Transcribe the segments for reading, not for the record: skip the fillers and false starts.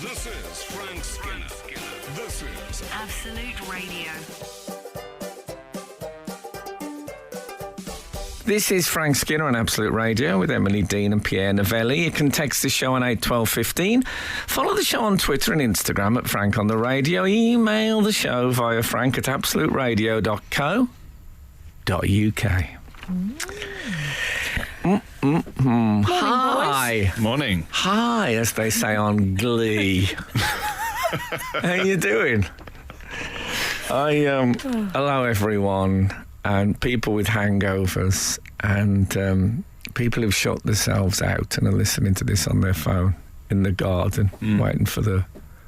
This is Frank Skinner. This is Absolute Radio. This is Frank Skinner on Absolute Radio with Emily Dean and Pierre Novelli. You can text the show on 81215. Follow the show on Twitter and Instagram at Frank on the Radio. Email the show via frank@absoluteradio.co.uk. Hi. Morning. Hi, as they say on Glee. How you doing? Hello, everyone. And people with hangovers and people who've shut themselves out and are listening to this on their phone in the garden, waiting for the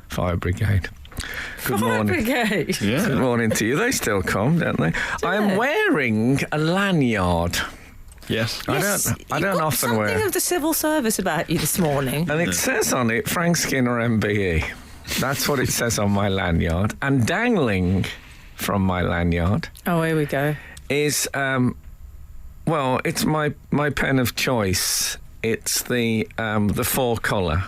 fire brigade. Good morning. Brigade. Yeah. Good morning to you. They still come, don't they? I'm wearing a lanyard. Yes. I don't often wear. Something of the civil service about you this morning. And it says on it, Frank Skinner MBE. That's what it says on my lanyard. And dangling from my lanyard Oh, here we go. is, it's my pen of choice. It's the four-colour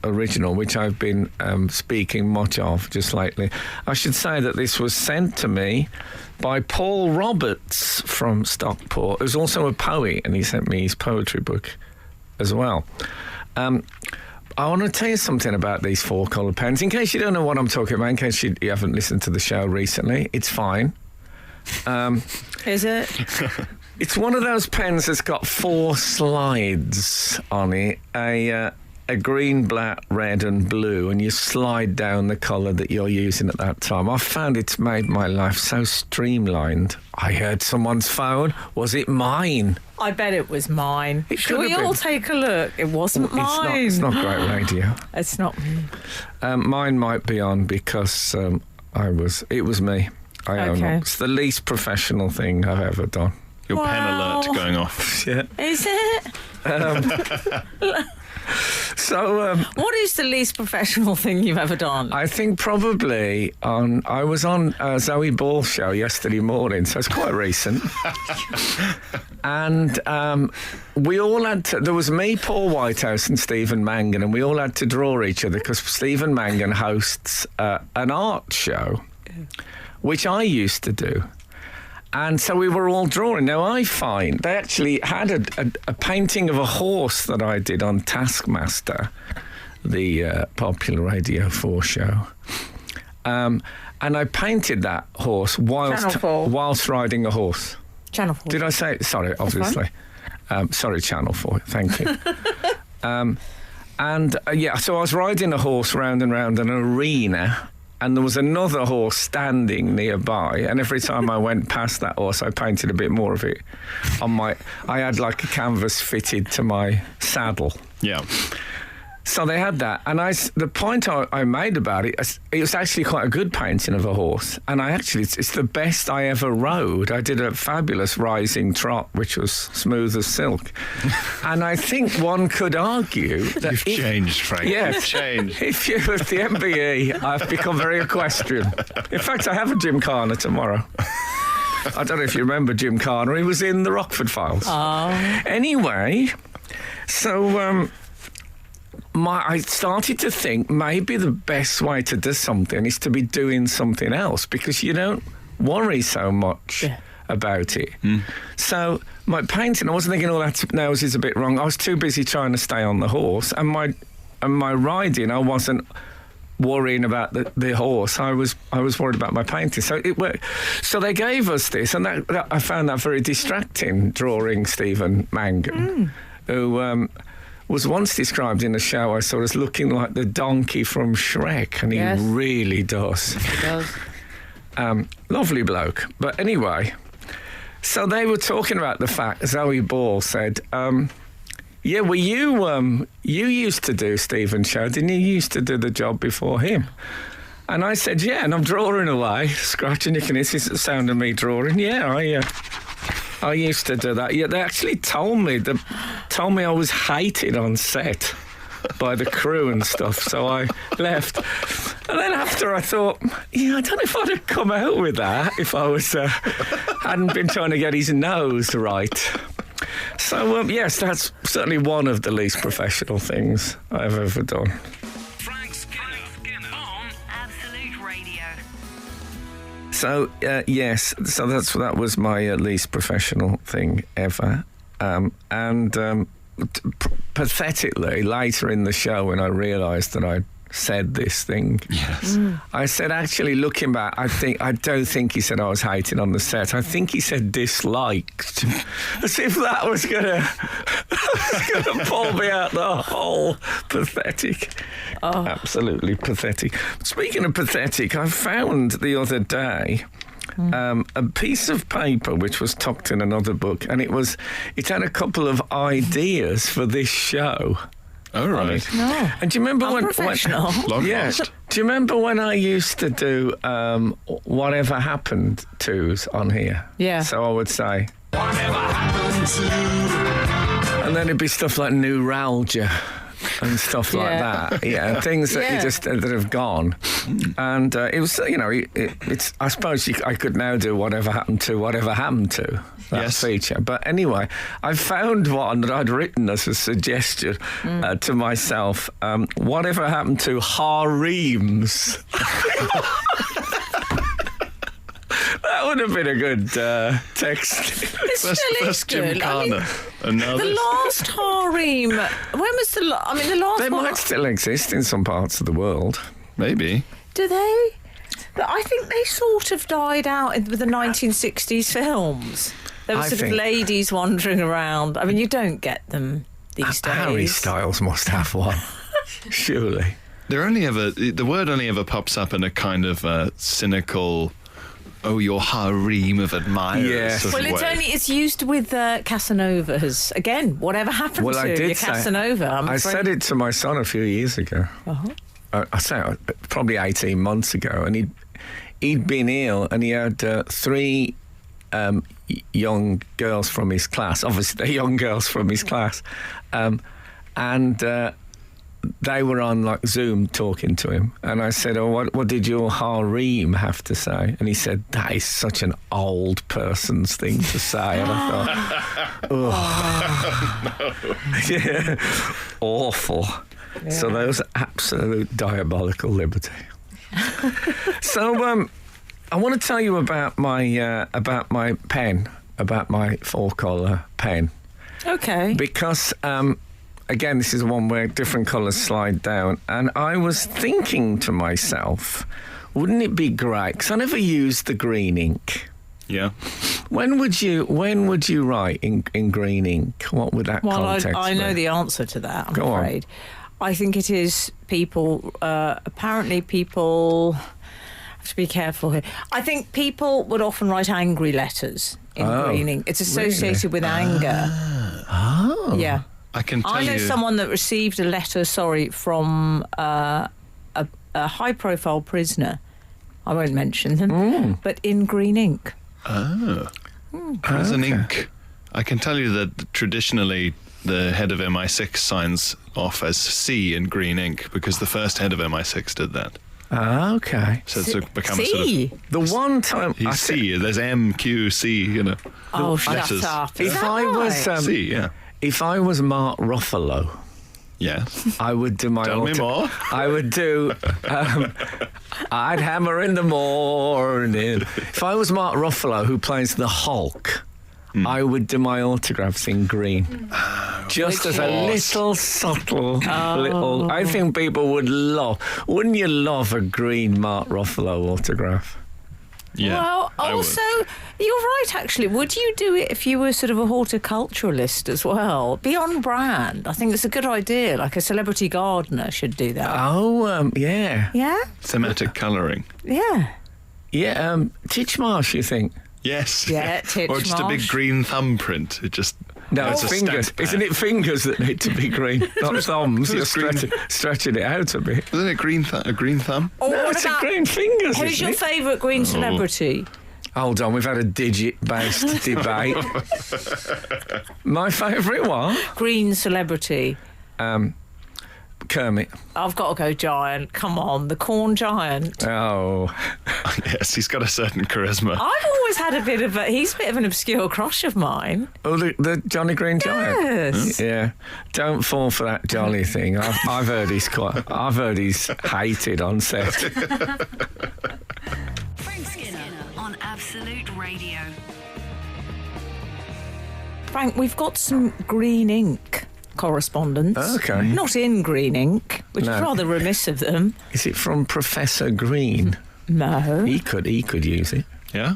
original, which I've been speaking much of just lately. I should say that this was sent to me by Paul Roberts from Stockport, who's also a poet, and he sent me his poetry book as well. I want to tell you something about these four-colour pens. In case you don't know what I'm talking about, in case you haven't listened to the show recently, it's fine. Is it? It's one of those pens that's got four slides on it, a green, black, red and blue, and you slide down the colour that you're using at that time. I've found it's made my life so streamlined. I heard someone's phone. Was it mine? I bet it was mine. It Should could we have all been. take a look? It wasn't mine. It's not great radio. It's not me. Mine might be on because it was me. I own Okay. it. It's the least professional thing I've ever done. Your pen Wow. alert going off. Yeah. Is it? So What is the least professional thing you've ever done? I think probably I was on Zoe Ball's show yesterday morning, so it's quite recent. And we all had to, there was me, Paul Whitehouse and Stephen Mangan, and we all had to draw each other because Stephen Mangan hosts an art show, which I used to do. And so we were all drawing. Now, I find they actually had a painting of a horse that I did on Taskmaster, the popular Radio 4 show. And I painted that horse whilst riding a horse. Channel 4. Did I say? Sorry, obviously. Sorry, Channel 4. Thank you. So I was riding a horse round and round an arena. And there was another horse standing nearby, and every time I went past that horse, I painted a bit more of it on I had like a canvas fitted to my saddle. Yeah. So they had that, and the point I made about it was actually quite a good painting of a horse, and it's the best I ever rode. I did a fabulous rising trot, which was smooth as silk, and I think one could argue that You've changed, Frank. Yes. You've changed. If you're with the MBE, I've become very equestrian. In fact, I have a Gymkhana tomorrow. I don't know if you remember Gymkhana. He was in the Rockford Files. Oh. Anyway, so I started to think maybe the best way to do something is to be doing something else because you don't worry so much about it. So my painting, I wasn't thinking, that nose is a bit wrong. I was too busy trying to stay on the horse, and my riding, I wasn't worrying about the horse. I was worried about my painting. So it worked. So they gave us this, and that I found that very distracting, drawing Stephen Mangan, who was once described in a show I saw as looking like the donkey from Shrek, and he really does. He does. Lovely bloke. But anyway, so they were talking about the fact, Zoe Ball said, you used to do Stephen's show, didn't you? You used to do the job before him. And I said, yeah, and I'm drawing away, scratching. You can hear the sound of me drawing. Yeah, I used to do that. Yeah, they actually told me I was hated on set by the crew and stuff, so I left. And then after I thought, I don't know if I'd have come out with that if I was hadn't been trying to get his nose right. So, yes, that's certainly one of the least professional things I've ever done. Frank So yes, so that was my least professional thing ever, pathetically later in the show when I realised that I'd said this thing, Yes. I said, actually looking back, I don't think he said I was hating on the set. I think he said disliked, as if that was gonna pull me out the hole. Pathetic. Absolutely pathetic. Speaking of pathetic, I found the other day a piece of paper which was tucked in another book, and it had a couple of ideas for this show. All right. No. And do you remember Unprofessional. Long yeah. lost. Do you remember when I used to do whatever happened to's on here? Yeah. So I would say, Whatever happened to? and then it'd be stuff like neuralgia and stuff like Yeah. that. Yeah, things that Yeah. that have gone. And it was, it's. I suppose I could now do whatever happened to. That Yes. feature. But anyway, I found one that I'd written as a suggestion to myself. Whatever happened to harems? That would have been a good text. It still is First Jim good. I mean, Carner. And now the this. last harem. When was the last? I mean, the last They one. might still exist in some parts of the world. Maybe. Do they? But I think they sort of died out with the 1960s films. There were I sort of think- ladies wandering around. I mean, you don't get them these days. Harry Styles must have one, surely. The word only ever pops up in a kind of cynical, oh, your harem of admirers. Yes. sort Well, of way. it's used with Casanovas. Again, whatever happened Well, to I your did say. Casanova? I'm I afraid. said it to my son a few years ago. Uh-huh. I say probably 18 months ago, and he'd been ill, and he had three young girls from his class. Obviously, they're young girls from his class, and they were on like Zoom talking to him. And I said, "Oh, what did your harem have to say?" And he said, "That is such an old person's thing to say." And I thought, yeah, awful. So that was absolute diabolical liberty. So I want to tell you about my pen, about my four-colour pen, Okay. because again, this is one where different colours slide down, and I was thinking to myself, wouldn't it be great? Because I never used the green ink. Yeah. When would you write in green ink? What would that Well, context I know be? the answer to that, I'm Go on. afraid. I think it is people, apparently people, I have to be careful here. I think people would often write angry letters in green ink. It's associated with anger. Oh. Yeah. I can tell I know you. someone that received a letter, from a high-profile prisoner. I won't mention them, but in green ink. Prison ink. I can tell you that traditionally the head of MI6 signs off as C in green ink because the first head of MI6 did that. Ah, okay. So it's become a sort of... See? The one time I He's C, there's M, Q, C, you know. Oh, shut letters. up. If Is that I was right? C, yeah. if I was Mark Ruffalo, Yes. I would do my Tell me more. I would do I'd hammer in the morning. If I was Mark Ruffalo, who plays the Hulk, I would do my autographs in green. Just as a little subtle little... I think people would love... Wouldn't you love a green Mark Ruffalo autograph? Yeah. Well, I would. also, you're right, actually. Would you do it if you were sort of a horticulturalist as well? Be on brand. I think it's a good idea. Like a celebrity gardener should do that. Oh, yeah. Yeah? Thematic colouring. Yeah. Yeah, Titchmarsh, you think? Yes. Yeah, Or just a big Titchmarsh. green thumbprint. It just... No, it's it's a fingers. stamp Isn't pad. it fingers that need to be green, not thumbs? You're it's green. stretching it out a bit. Isn't it a green thumb? Or No, what it's about, a green fingers, who's isn't your it? favourite green celebrity? Hold on, we've had a digit-based debate. My favourite one? Green celebrity. Kermit. I've got to go giant. Come on, the corn giant. Oh, Yes, he's got a certain charisma. I've always had he's a bit of an obscure crush of mine. the Johnny Green Giant. Yes. Yeah, don't fall for that jolly thing. I've heard he's hated on set. Frank Skinner, Absolute Radio. Frank, we've got some green ink correspondence. Okay. Not in green ink, which is rather remiss of them. Is it from Professor Green? No. He could use it. Yeah?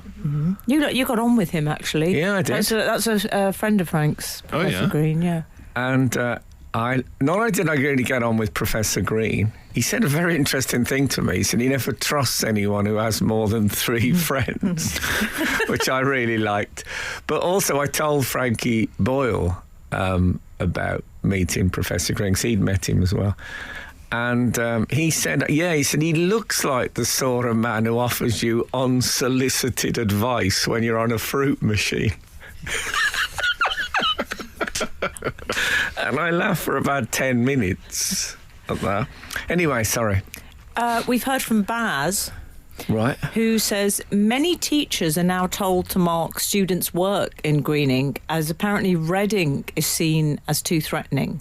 You got on with him, actually. Yeah, I did. That's a friend of Frank's, Professor yeah? Green, yeah. And not only did I really get on with Professor Green, he said a very interesting thing to me. He said he never trusts anyone who has more than 3 friends, which I really liked. But also I told Frankie Boyle about meeting Professor Green, 'cause he'd met him as well. And he said he looks like the sort of man who offers you unsolicited advice when you're on a fruit machine. And I laughed for about 10 minutes at that. Anyway, sorry. We've heard from Baz, Right. who says many teachers are now told to mark students' work in green ink, as apparently red ink is seen as too threatening.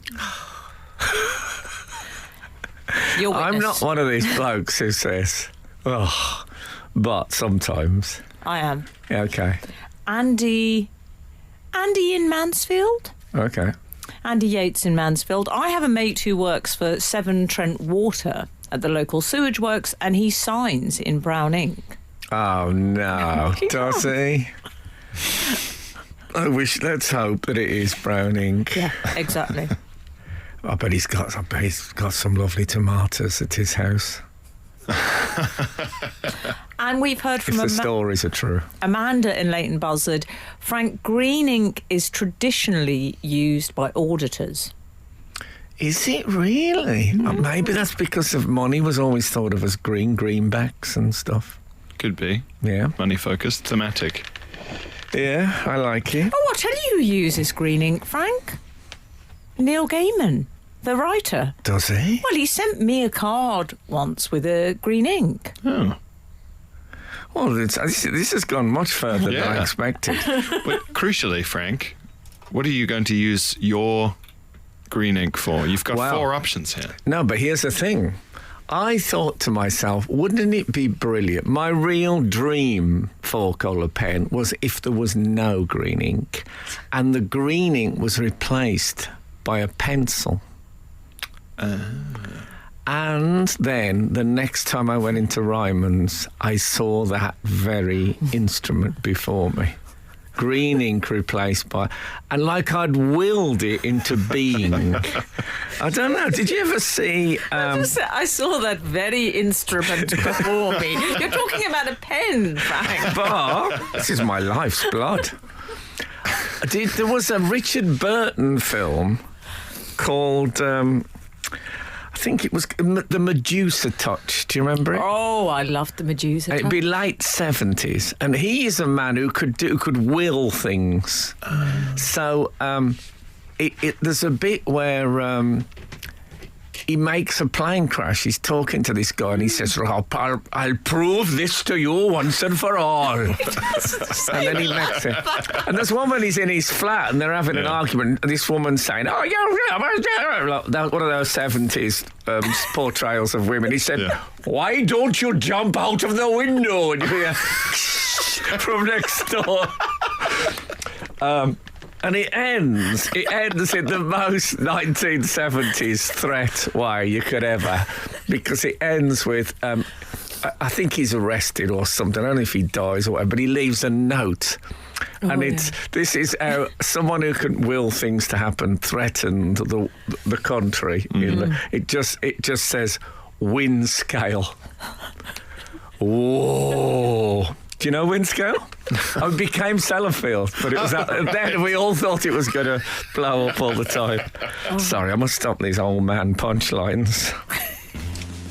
I'm not one of these blokes who says, oh, but sometimes. I am. Yeah, okay. Andy in Mansfield? Okay. Andy Yates in Mansfield. I have a mate who works for Severn Trent Water at the local sewage works, and he signs in brown ink. Oh, no. Does he? Let's hope that it is brown ink. Yeah, exactly. I bet he's got some lovely tomatoes at his house. And we've heard from If the stories are true. Amanda in Leighton Buzzard. Frank, green ink is traditionally used by auditors. Is it really? Maybe that's because of money was always thought of as greenbacks and stuff. Could be. Yeah. Money focused, thematic. Yeah, I like it. Oh, I'll tell you who uses green ink, Frank. Neil Gaiman, the writer. Does he? Well, he sent me a card once with a green ink. Oh. Well, this has gone much further than I Yeah. expected. But crucially, Frank, what are you going to use your green ink for? You've got Well, 4 options here. No, but here's the thing. I thought to myself, wouldn't it be brilliant? My real dream 4-colour pen was if there was no green ink and the green ink was replaced by a pencil. And then the next time I went into Ryman's, I saw that very instrument before me. Green ink replaced by... And like I'd willed it into being. I don't know. Did you ever see... I saw that very instrument before me. You're talking about a pen, Frank. But this is my life's blood. There was a Richard Burton film called... I think it was The Medusa Touch. Do you remember it? Oh, I loved the Medusa. It'd be late 70s, and he is a man who could will things. So there's a bit where he makes a plane crash. He's talking to this guy, and he says, "I'll prove this to you once and for all." And then he makes it. And there's one when he's in his flat, and they're having an argument. And this woman's saying, "Oh, you're one of those 70s portrayals of women." He said, "Why don't you jump out of the window?" And you hear from next door. And it ends in the most 1970s threat way you could ever, because it ends with, I think he's arrested or something. I don't know if he dies or whatever, but he leaves a note. And this is how someone who can will things to happen threatened the country. It just says wind scale. Whoa. Do you know wind scale? I became Sellafield, but it was then we all thought it was going to blow up all the time. Sorry, I must stop these old man punchlines.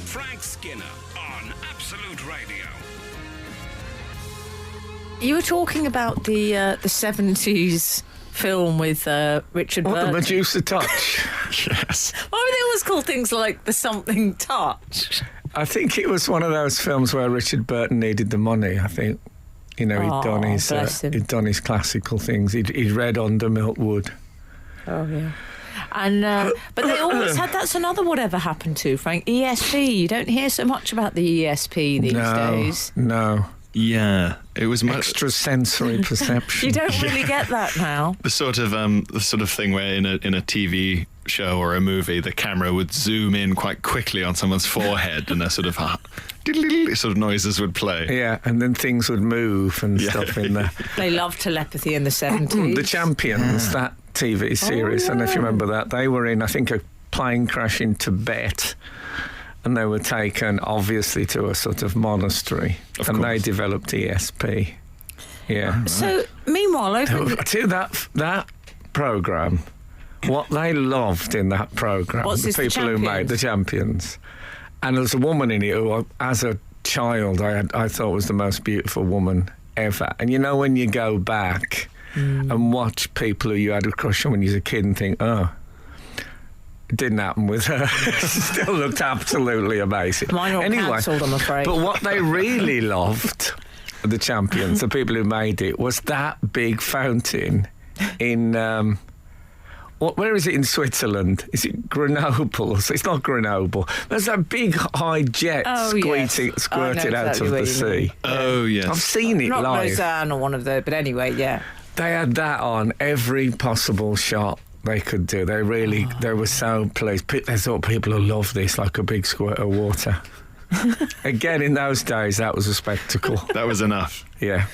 Frank Skinner on Absolute Radio. You were talking about the 70s film with Richard What, Burton. The Medusa Touch? Yes. Why were they always called things like The Something Touch? I think it was one of those films where Richard Burton needed the money. I think, he'd done his classical things. He'd read Under Milk Wood. Oh, yeah. And but they always had, that's another whatever happened to, Frank, ESP. You don't hear so much about the ESP these days. No. Yeah, it was much Extrasensory perception. You don't really get that now. the sort of thing where in a TV show or a movie, the camera would zoom in quite quickly on someone's forehead, and a sort of noises would play. Yeah, and then things would move and stuff in there. They loved telepathy in the 70s. The Champions, that TV series, and if you remember that, they were in, I think, a plane crash in Tibet, and they were taken, obviously, to a sort of monastery, and they developed ESP. Yeah. So, meanwhile, over I tell you, that programme, what they loved in that programme, What's the this, the people who made the Champions, and there was a woman in it who, as a child, I thought was the most beautiful woman ever. And you know, when you go back and watch people who you had a crush on when you were a kid and think, oh, it didn't happen with her. She still looked absolutely amazing. Mine were cancelled, I'm afraid. But what they really loved, the Champions, the people who made it, was that big fountain in... where is it in Switzerland? Is it Grenoble? It's not Grenoble. There's that big high jet squirted out of the sea. Oh, yes. I've seen it Not live. Lausanne or one of those, but anyway, yeah. They had that on every possible shot they could do. They were so pleased. They thought people will love this, like a big squirt of water. Again, in those days, that was a spectacle. That was enough. Yeah.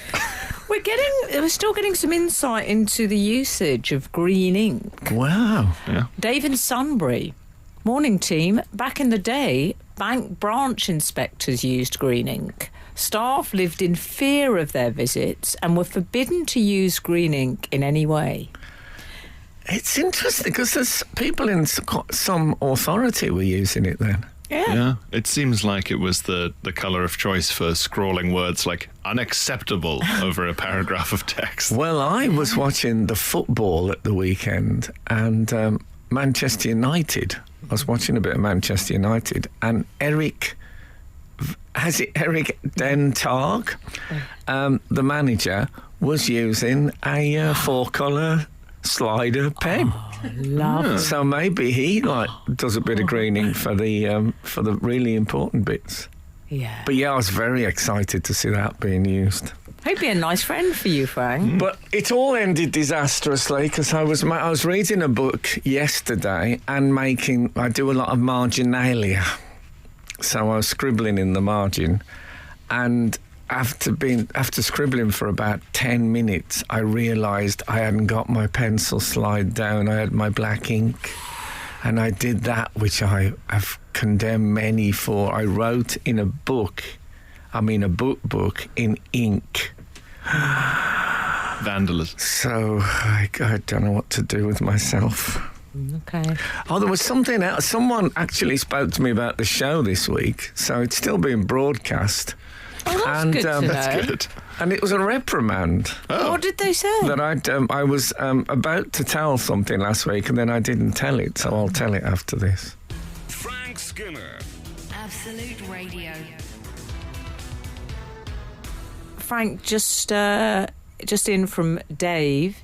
We're still getting some insight into the usage of green ink. Wow. Yeah. Dave in Sunbury. Morning, team. Back in the day, bank branch inspectors used green ink. Staff lived in fear of their visits and were forbidden to use green ink in any way. It's interesting because there's people in some authority were using it then. Yeah. It seems like it was the colour of choice for scrawling words like unacceptable over a paragraph of text. Well, I was watching the football at the weekend and Manchester United. I was watching a bit of Manchester United and Eric Den Tag, the manager, was using a four-colour slider pen. Love. So maybe he does a bit of greening for the really important bits. Yeah. But yeah, I was very excited to see that being used. He'd be a nice friend for you, Frank. But it all ended disastrously because I was reading a book yesterday and I do a lot of marginalia. So I was scribbling in the margin, and after scribbling for about 10 minutes, I realised I hadn't got my pencil slide down. I had my black ink, and I did that which I have condemned many for. I wrote in a book in ink. Vandalism. So I don't know what to do with myself. Okay. Oh, there was something else. Someone actually spoke to me about the show this week, so it's still being broadcast. Oh, that's good to know. That's good. And it was a reprimand. Oh. What did they say? That I was about to tell something last week, and then I didn't tell it, so I'll tell it after this. Frank Skinner. Absolute Radio. Frank, just in from Dave,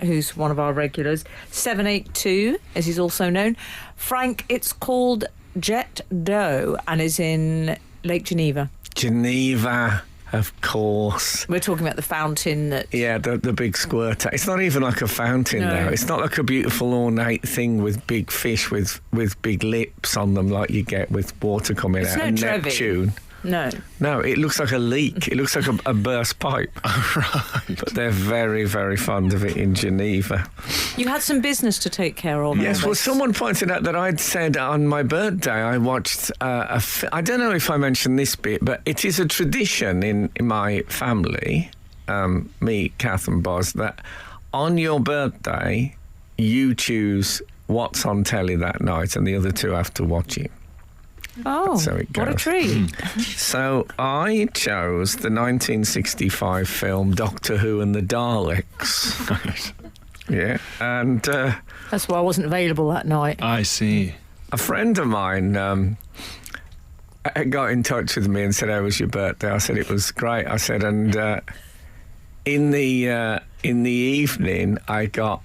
who's one of our regulars, 782, as he's also known. Frank, it's called Jet d'eau and is in Lake Geneva. Geneva, of course. We're talking about the fountain that... Yeah, the big squirter. It's not even like a fountain No. now. It's not like a beautiful ornate thing with big fish with big lips on them like you get with water coming It's out. no And Trevi. Neptune. No. No, it looks like a leak. It looks like a burst pipe. Right. But they're very, very fond of it in Geneva. You had some business to take care of. Yes, well, Alex. someone pointed out that I'd said on my birthday I watched I don't know if I mentioned this bit, but it is a tradition in my family, me, Kath and Boz, that on your birthday you choose what's on telly that night and the other two have to watch it. Oh, That's how it what a goes. treat. So I chose the 1965 film Doctor Who and the Daleks. Yeah, and That's why I wasn't available that night. I see. a friend of mine got in touch with me and said, "How was your birthday?" I said it was great. I said, and in the evening, I got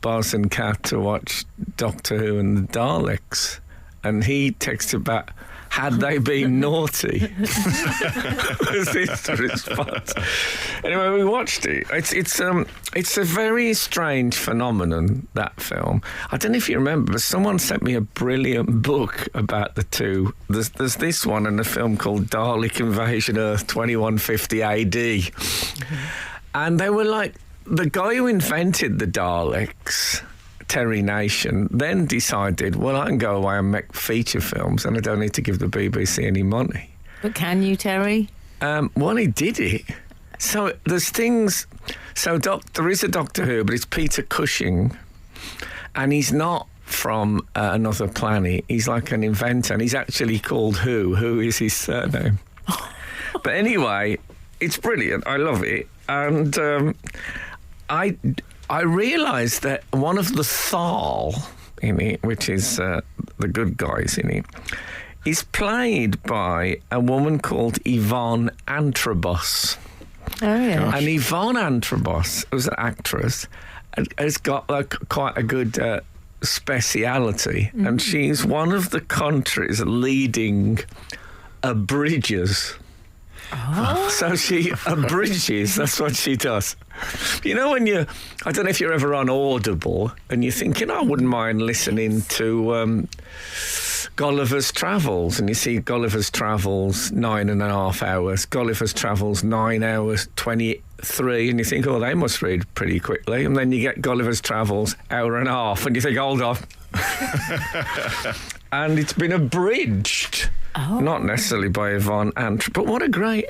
Buzz and Kat to watch Doctor Who and the Daleks, and he texted back, had they been naughty? Was this the response? Anyway, we watched it. It's a very strange phenomenon, that film. I don't know if you remember, but someone sent me a brilliant book about the two. There's this one and a film called Dalek Invasion Earth 2150 AD. And they were like, the guy who invented the Daleks, Terry Nation, then decided, well, I can go away and make feature films and I don't need to give the BBC any money. But can you, Terry? Well, he did it. So there's things... So there is a Doctor Who, but it's Peter Cushing, and he's not from another planet. He's like an inventor, and he's actually called Who. Who is his surname? But anyway, it's brilliant. I love it. And I realised that one of the Thal in it, which is the good guys in it, is played by a woman called Yvonne Antrobus. Oh, yeah. Gosh. And Yvonne Antrobus, who's an actress, has got quite a good speciality, and she's one of the country's leading abridgers. Oh. So she abridges, that's what she does. You know, I don't know if you're ever on Audible and you're thinking, I wouldn't mind listening to Gulliver's Travels, and you see Gulliver's Travels 9.5 hours, Gulliver's Travels 9 hours 23, and you think, oh, they must read pretty quickly, and then you get Gulliver's Travels hour and a half, and you think, hold on. And it's been abridged, not necessarily by Yvonne Ant, but what a great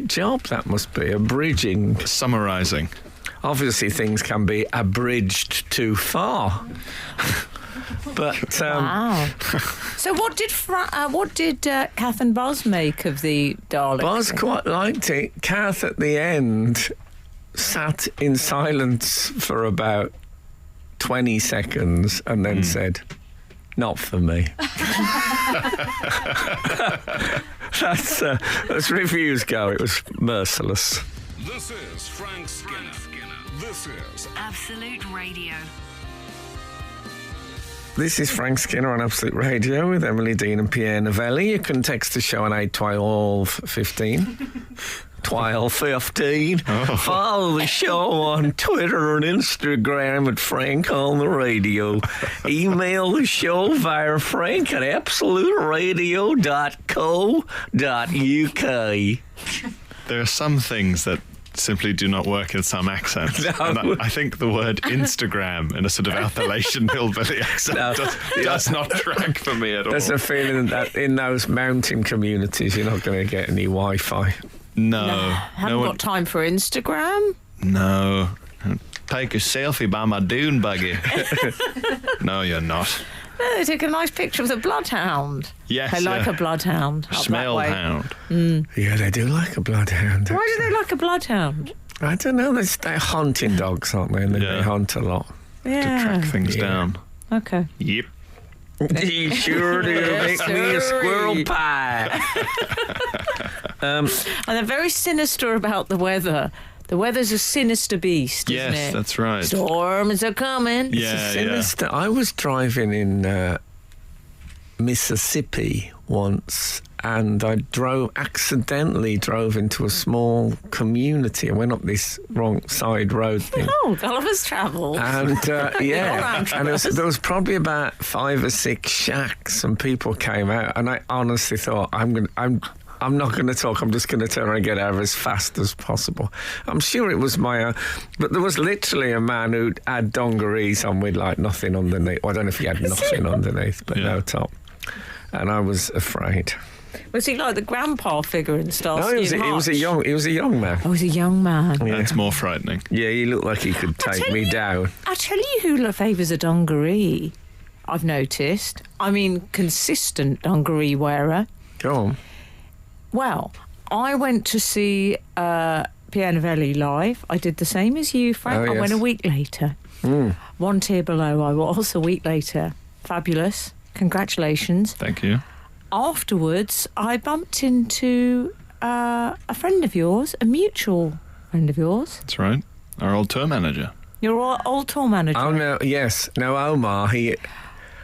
job that must be, abridging. Summarising. Obviously, things can be abridged too far. But Wow. So what did Kath and Buzz make of the Dalek? Buzz quite liked it. Kath at the end sat in silence for about 20 seconds and then said, "Not for me." That's as reviews go. It was merciless. This is Frank Skinner. This is Absolute Radio. This is Frank Skinner on Absolute Radio with Emily Dean and Pierre Novelli. You can text the show on 81215. 1215. Follow the show on Twitter and Instagram at Frank on the Radio. Email the show via frank at absoluteradio.co.uk. There are some things that simply do not work in some accents. No. And I think the word Instagram in a sort of Appalachian hillbilly accent does not track for me at all. There's a feeling that in those mountain communities you're not going to get any Wi-Fi. No. Haven't got time for Instagram. No. Take a selfie by my dune buggy. No, you're not. No, they took a nice picture of the bloodhound. Yes, They like yeah. a bloodhound. up that Smell way. hound. Yeah, they do like a bloodhound. Why do actually. they like a bloodhound? I don't know. They're hunting dogs, aren't they? And they Yeah. hunt a lot. Yeah. To track things Yeah. down. Okay. Yep. You sure do make me a squirrel pie. And they're very sinister about the weather. The weather's a sinister beast, isn't Yes, it? that's right. Storms are coming. Yeah, Sinister. I was driving in Mississippi once, and I accidentally drove into a small community. I went up this wrong side road thing. Oh, Gulliver's Travel. And yeah, and there was probably about 5 or 6 shacks, and people came out, and I honestly thought, I'm not going to talk. I'm just going to turn around and get out of as fast as possible. I'm sure it was my but there was literally a man who had dungarees on with like nothing underneath. Well, I don't know if he had nothing underneath, but no top. And I was afraid. Was he like the grandpa figure in Starsky No, he and was a Hutch? young man. Oh, he was a young man. Yeah. That's more frightening. Yeah, he looked like he could take tell me you- down. I tell you who favours a dungaree, I've noticed. I mean, consistent dungaree wearer. Go on. Well, I went to see Pierre Novelli live. I did the same as you, Frank. Oh, I went yes. a week later. One tier below I was a week later. Fabulous. Congratulations. Thank you. Afterwards, I bumped into a friend of yours, a mutual friend of yours. That's right. Our old tour manager. Your old tour manager. Oh, no, yes. No, Omar,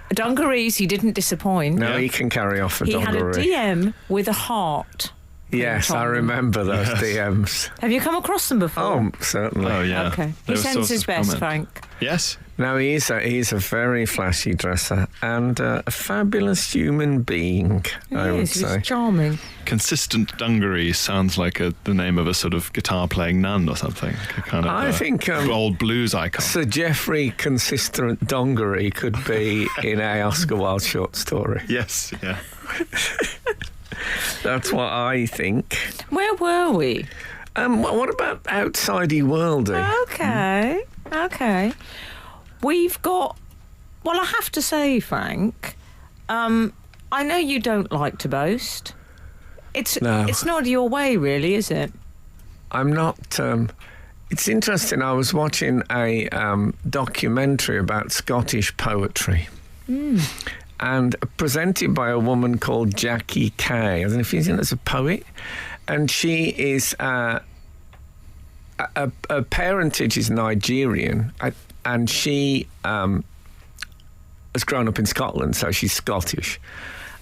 Dungarees, he didn't disappoint. No, he can carry off a He had a dungaree. DM with a heart. Yes, I Tom. remember those DMs. Have you come across them before? Oh, certainly. Oh, yeah. Okay. They He were sends source his of best, comment. Frank. Yes. No, he's a very flashy dresser and a fabulous human being, I would Yes, say. he's charming. Consistent dungaree sounds like the name of a sort of guitar-playing nun or something. A kind of I think old blues icon. Sir Geoffrey Consistent Dungaree could be in a Oscar Wilde short story. Yes, yeah. That's what I think. Where were we? What about Outsidey Worldy? Okay. Okay. We've got... Well, I have to say, Frank, I know you don't like to boast. It's not your way, really, is it? I'm not. It's interesting. I was watching a documentary about Scottish poetry, and presented by a woman called Jackie Kay. I don't know if you've seen her as a poet, and she is her parentage is Nigerian, and she has grown up in Scotland, so she's Scottish.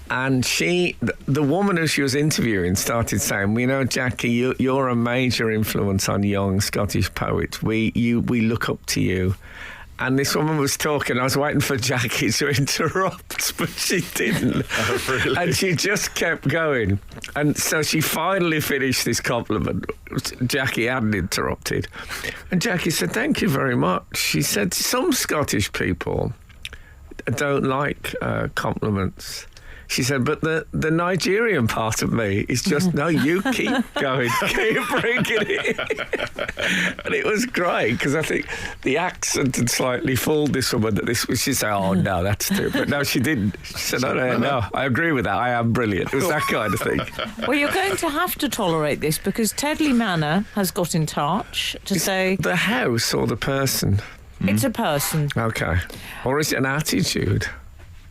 And the woman who she was interviewing started saying, "We know, Jackie, you're a major influence on young Scottish poets. We look up to you." And this woman was talking. I was waiting for Jackie to interrupt, but she didn't. Oh, really? And she just kept going. And so she finally finished this compliment. Jackie hadn't interrupted. And Jackie said, "Thank you very much." She said, "Some Scottish people don't like compliments." She said, "But the Nigerian part of me is just, no, you keep going, keep bringing it in." And it was great, because I think the accent had slightly fooled this woman that this was, she said, "Oh, no, that's too," but no, she didn't. She said, no, I agree with that, I am brilliant. It was that kind of thing. Well, you're going to have to tolerate this, because Tedley Manor has got in touch to say... The house or the person? It's a person. Okay. Or is it an attitude?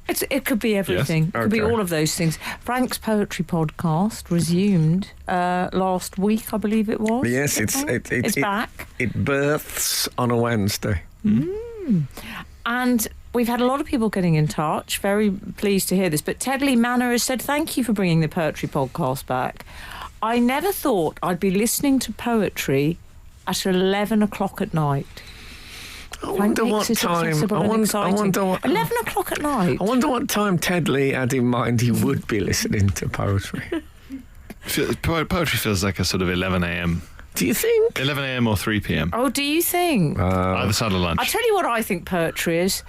It could be everything. It could be Okay. all of those things. Frank's Poetry Podcast resumed last week, I believe it was. Yes, it's back. It births on a Wednesday. And we've had a lot of people getting in touch. Very pleased to hear this. But Tedley Manor has said, "Thank you for bringing the Poetry Podcast back. I never thought I'd be listening to poetry at 11 o'clock at night." I wonder what time. I wonder what. 11 o'clock at night. I wonder what time Ted Lee had in mind he would be listening to poetry. Poetry feels like a sort of 11 a.m. Do you think? 11 a.m. or 3 p.m. Oh, do you think? Either side of lunch. I'll tell you what I think poetry is.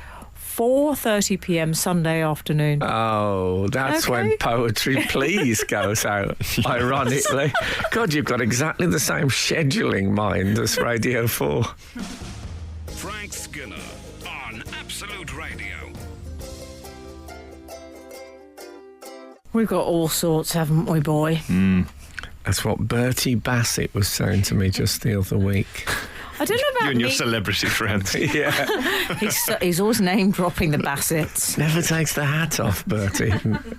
4:30 p.m. Sunday afternoon. Oh, that's Okay. when Poetry Please goes out, ironically. God, you've got exactly the same scheduling mind as Radio 4. Frank Skinner on Absolute Radio. We've got all sorts, haven't we, boy? That's what Bertie Bassett was saying to me just the other week. I don't know You about and your me. celebrity friends. Yeah. He's always name dropping the Bassets. Never takes the hat off, Bertie,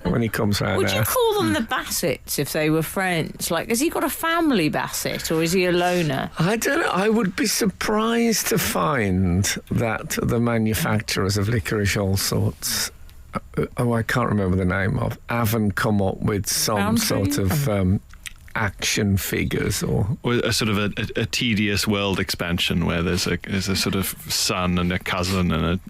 when he comes round Would you there. call them the Bassets if they were friends? Like, has he got a family Bassett or is he a loner? I don't know. I would be surprised to find that the manufacturers of licorice all sorts, I can't remember the name of, haven't come up with some Boundary? sort of action figures or... Or a sort of a tedious world expansion where there's a sort of son and a cousin and a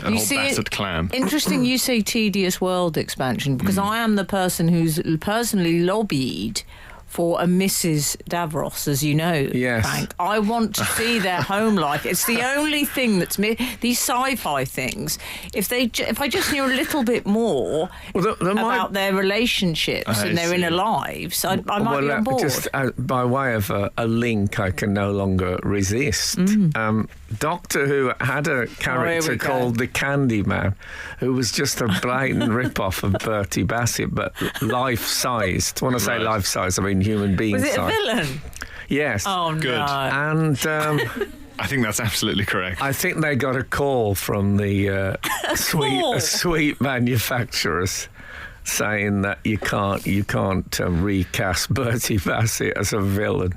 You whole see, Bassett clan. Interesting you say tedious world expansion, because I am the person who's personally lobbied for a Mrs. Davros, as you know, Yes. Frank. I want to see their home life. It's the only thing that's these sci-fi things. If I just knew a little bit more Well, there might- about their relationships I and their see. inner lives, I might be on board. Just by way of a link I can no longer resist. Doctor Who had a character we go. called the Candyman, who was just a blatant rip-off of Bertie Bassett, but life-sized. When I say Right. life-sized, I mean human being Was it a size. villain? Yes. Oh, Good. no. And I think that's absolutely correct. I think they got a call from the call? sweet manufacturers saying that you can't recast Bertie Bassett as a villain.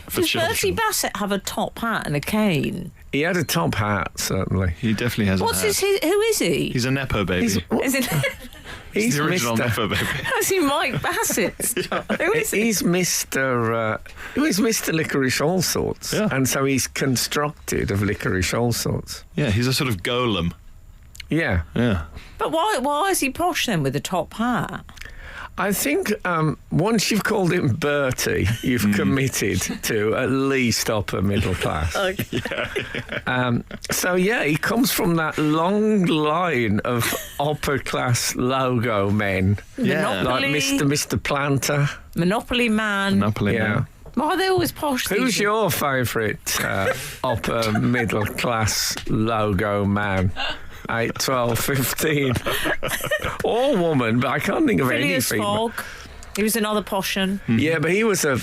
For Does Bertie children. Bassett have a top hat and a cane? He had a top hat, certainly. He definitely has. What's a hat. Who is he? He's a nepo baby. He's, Is it? he's the original Mr. nepo baby. Is he Mike Bassett? Who is he? He's Mr. Licorice All Sorts. Yeah. And so he's constructed of Licorice All Sorts. Yeah, he's a sort of golem. Yeah. Yeah. But why is he posh then with the top hat? I think once you've called him Bertie, you've committed to at least upper middle class. So, yeah, he comes from that long line of upper class logo men. Yeah. Like Mr. Planter. Monopoly Man. Monopoly Yeah. Man. Why are they always posh? Who's these your favourite upper middle class logo man? 8, 12, 15. Or woman, but I can't think of any Phileas female. Fogg. He was another poshen. Yeah, but he was a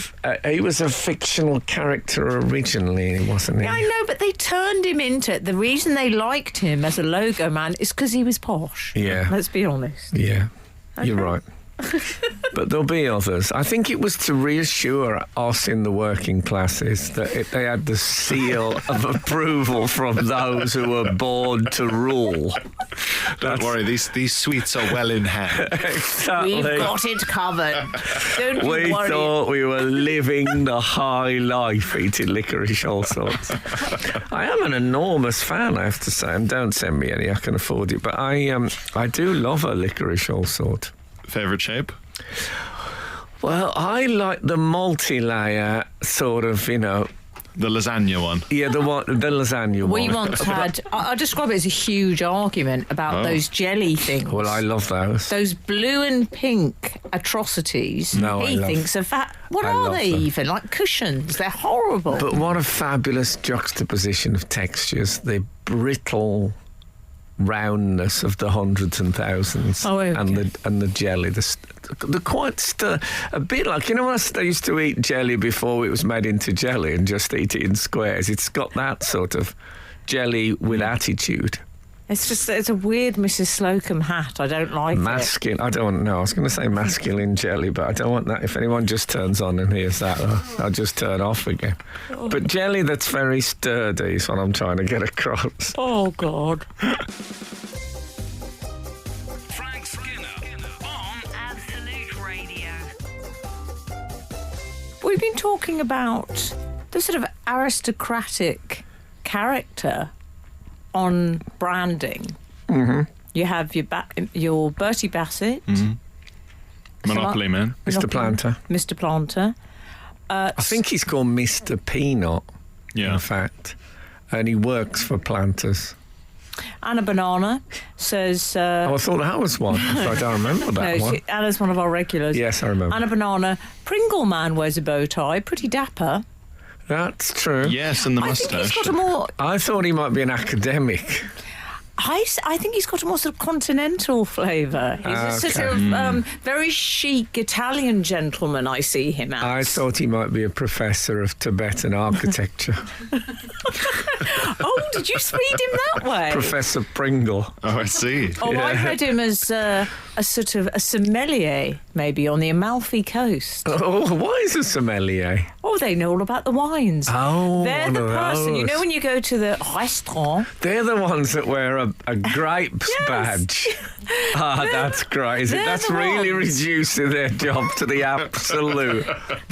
fictional character originally, wasn't he? Yeah, I know, but they turned him into it. The reason they liked him as a logo man is because he was posh. Yeah. Let's be honest. Yeah, you're right. But there'll be others. I think it was to reassure us in the working classes that they had the seal of approval from those who were born to rule. Don't worry, these sweets are well in hand. Exactly. We've got it covered. Don't you We worry. thought we were living the high life eating licorice all sorts. I am an enormous fan, I have to say, and don't send me any, I can afford it, but I do love a licorice all sort. Favourite shape? Well, I like the multi-layer sort of, The lasagna one. yeah, the lasagna one. We once had, I describe it as a huge argument about those jelly things. Well, I love those. Those blue and pink atrocities. No, he I love- thinks of that. What I are love they them. even? Like cushions. They're horrible. But what a fabulous juxtaposition of textures. The brittle roundness of the hundreds and thousands, Oh, okay. and the jelly, the quite a bit like when I used to eat jelly before it was made into jelly and just eat it in squares. It's got that sort of jelly with attitude. it's a weird Mrs. Slocum hat. I don't like it. Masculine. I don't know. I was going to say masculine jelly, but I don't want that. If anyone just turns on and hears that, I'll just turn off again. But jelly that's very sturdy is what I'm trying to get across. Oh, God. Frank Skinner on Absolute Radio. We've been talking about the sort of aristocratic character on branding. Mm-hmm. You have your Bertie Bassett, Monopoly Man. Mr. Planter. Mr. Planter. I think he's called Mr. Peanut, Yeah. in fact. And he works for Planters. Anna Banana says... I thought that was one. I don't remember that one. Anna's one of our regulars. Yes, I remember. Anna Banana. Pringle Man wears a bow tie. Pretty dapper. That's true. Yes, and the I think moustache. he's got a more... I thought he might be an academic. I think he's got a more sort of continental flavour. He's a sort of very chic Italian gentleman, I see him as. I thought he might be a professor of Tibetan architecture. Oh, did you read him that way? Professor Pringle. Oh, I see. Oh, I read him as a sort of a sommelier, maybe, on the Amalfi Coast. Oh, why is a sommelier? Oh, they know all about the wines. Oh, They're one the of person, you those. know, when you go to the restaurant. They're the ones that wear a grapes Yes. badge. That's crazy. they're That's the really ones. reducing their job to the absolute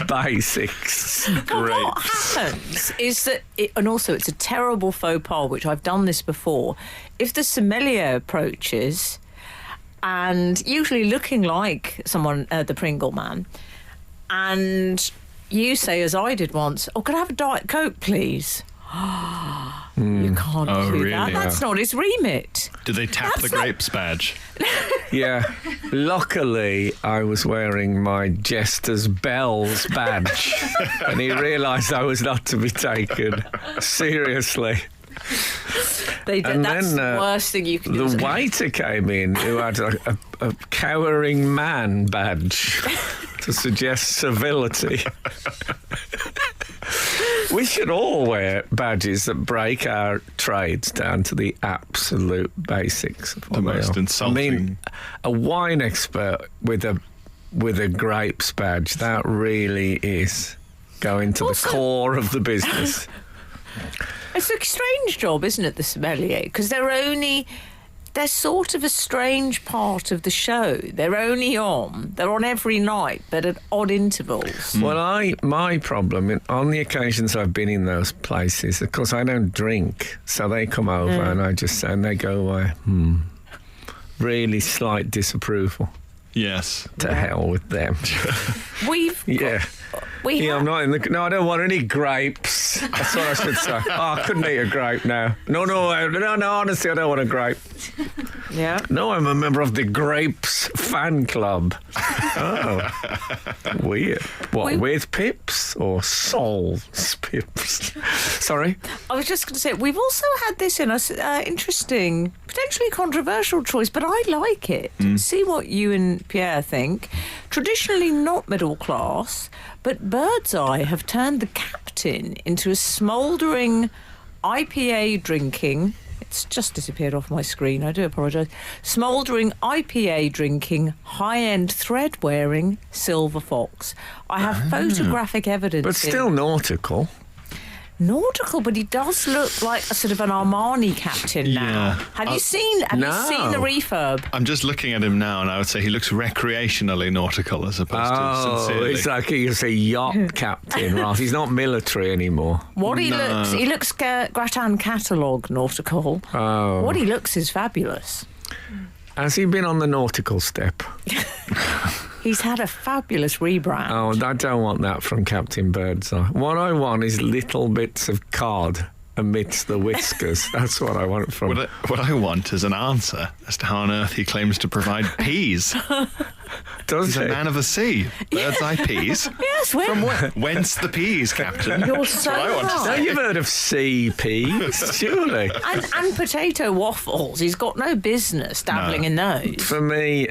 basics. But what happens is that, and also it's a terrible faux pas, which I've done this before. If the sommelier approaches, and usually looking like someone, the Pringle Man, and you say, as I did once, "Oh, could I have a Diet Coke, please?" You can't Oh, do really? that. That's not his remit. Did they tap the That's not- grapes badge? Yeah. Luckily, I was wearing my Jester's Bells badge, and he realised I was not to be taken seriously. That's the worst thing you can do. The waiter came in who had a cowering man badge to suggest civility. We should all wear badges that break our trades down to the absolute basics. Of what The they most are. insulting. I mean, a wine expert with a grapes badge, that really is going to Also- the core of the business. It's a strange job, isn't it, the sommelier? Because they're sort of a strange part of the show. They're on every night, but at odd intervals. Well, my problem, on the occasions I've been in those places, of course, I don't drink, so they come over and I just say, and they go away, really slight disapproval. Yes. To hell with them. I'm not in the... No, I don't want any grapes. That's what I should say. I couldn't eat a grape now. No, honestly, I don't want a grape. Yeah. No, I'm a member of the Grapes fan club. Oh. Weird. What, with pips or Sol's pips? Sorry? I was just going to say, we've also had this in us interesting, potentially controversial choice, but I like it. See what you and Pierre think. Traditionally not middle class, but Birdseye have turned the captain into a smouldering IPA drinking... It's just disappeared off my screen, I do apologise. Smouldering IPA drinking, high-end thread-wearing silver fox. I have photographic evidence. But still nautical. Nautical, but he does look like a sort of an Armani captain now. Yeah. Have you seen the refurb? I'm just looking at him now, and I would say he looks recreationally nautical as opposed to sincerely. It's like he's a yacht captain, right? He's not military anymore. He looks Gratin catalogue nautical. Oh. What he looks is fabulous. Has he been on the nautical step? He's had a fabulous rebrand. Oh, I don't want that from Captain Birdseye. What I want is little bits of cod amidst the whiskers. That's what I want from... What I want is an answer as to how on earth he claims to provide peas. He's a man of the sea. Birdseye peas. Yes, from where? Whence the peas, Captain? You're so right. Now you've heard of sea peas, surely. And potato waffles. He's got no business dabbling in those. For me...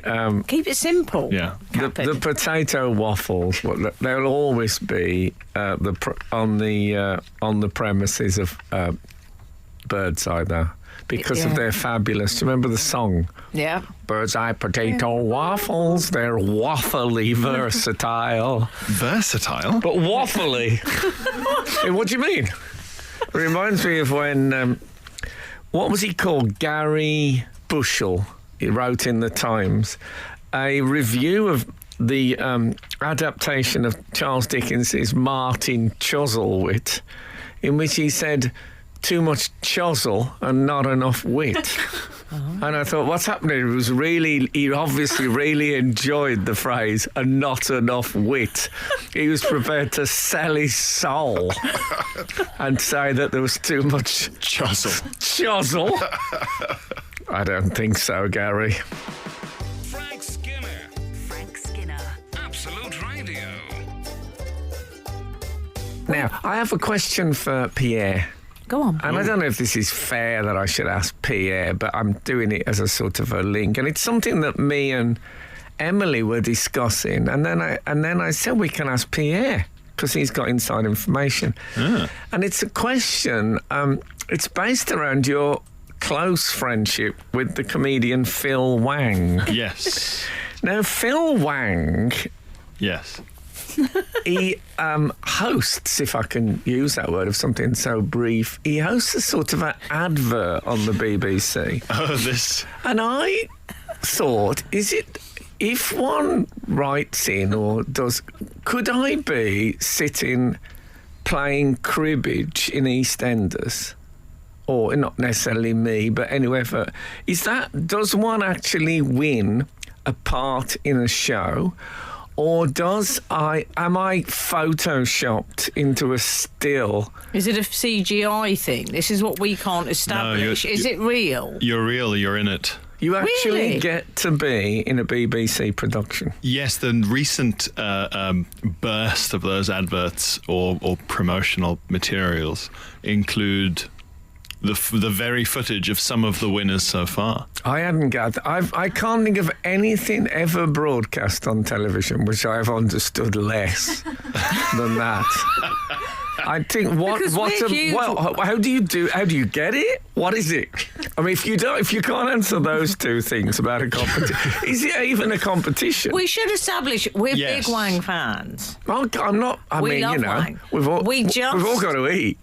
keep it simple. Yeah. The potato waffles, they'll always be on the premises of Birdseye, though, because of their fabulous... Do you remember the song? Yeah. Birdseye potato waffles, they're waffly versatile. Versatile? But waffly. Hey, what do you mean? It reminds me of when... what was he called? Gary Bushell. He wrote in the Times a review of the adaptation of Charles Dickens's Martin Chuzzlewit, in which he said too much chuzzle and not enough wit. And I thought, what's happening? He obviously really enjoyed the phrase and not enough wit. He was prepared to sell his soul and say that there was too much chuzzle. I don't think so, Gary. Frank Skinner. Absolute Radio. Now, I have a question for Pierre. Go on. And I don't know if this is fair that I should ask Pierre, but I'm doing it as a sort of a link. And it's something that me and Emily were discussing. And then I said we can ask Pierre because he's got inside information. And it's a question, it's based around your close friendship with the comedian Phil Wang. Yes. Now, Phil Wang... Yes. He hosts, if I can use that word of something so brief, he hosts a sort of an advert on the BBC. Oh, this. And I thought, if one writes in or does, could I be sitting playing cribbage in EastEnders? Or not necessarily me, but anyway, does one actually win a part in a show? Or am I photoshopped into a still? Is it a CGI thing? This is what we can't establish. Is it real? You're real, you're in it. You actually Really? get to be in a BBC production. Yes, the recent burst of those adverts or promotional materials include the very footage of some of the winners so far. I hadn't gathered. I can't think of anything ever broadcast on television which I've understood less than that. I think how do you get it? What is it? I mean, if you can't answer those two things about a competition, is it even a competition? We should establish we're Yes. big Wang fans. I'm not. I We mean, love you know, Wang. we've all We got to eat.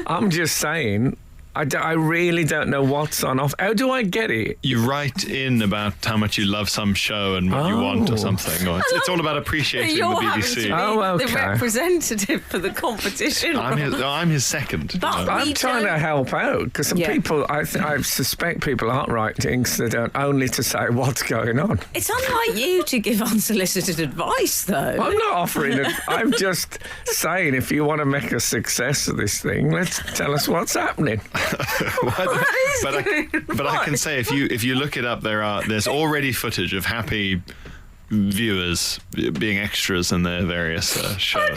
I'm just saying, I really don't know what's on offer. How do I get it? You write in about how much you love some show and what you want or something. Or it's all about appreciating You're the having BBC. to be Oh, the okay. representative for the competition. I'm his second. But I'm we trying don't- to help out because some Yeah. people, I suspect people aren't writing so they don't only to say what's going on. It's unlike you to give unsolicited advice, though. I'm not offering it. I'm just saying if you want to make a success of this thing, let's tell us what's happening. But I can say if you look it up, there's already footage of happy viewers being extras in their various shows.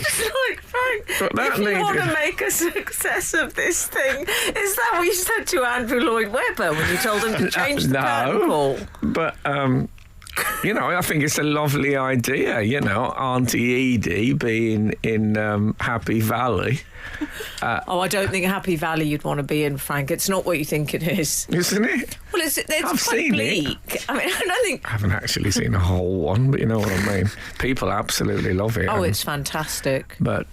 Like, Frank, But that if you want to needed- make a success of this thing, is that what you said to Andrew Lloyd Webber when you told him to change the curtain call? But I think it's a lovely idea. Auntie Edie being in Happy Valley, I don't think Happy Valley you'd want to be in, Frank. It's not what you think it is. isn't it? Well, it's I've quite seen it. bleak. I mean, I don't think... I haven't actually seen a whole one, but you know what I mean. People absolutely love it. Oh, it's fantastic. But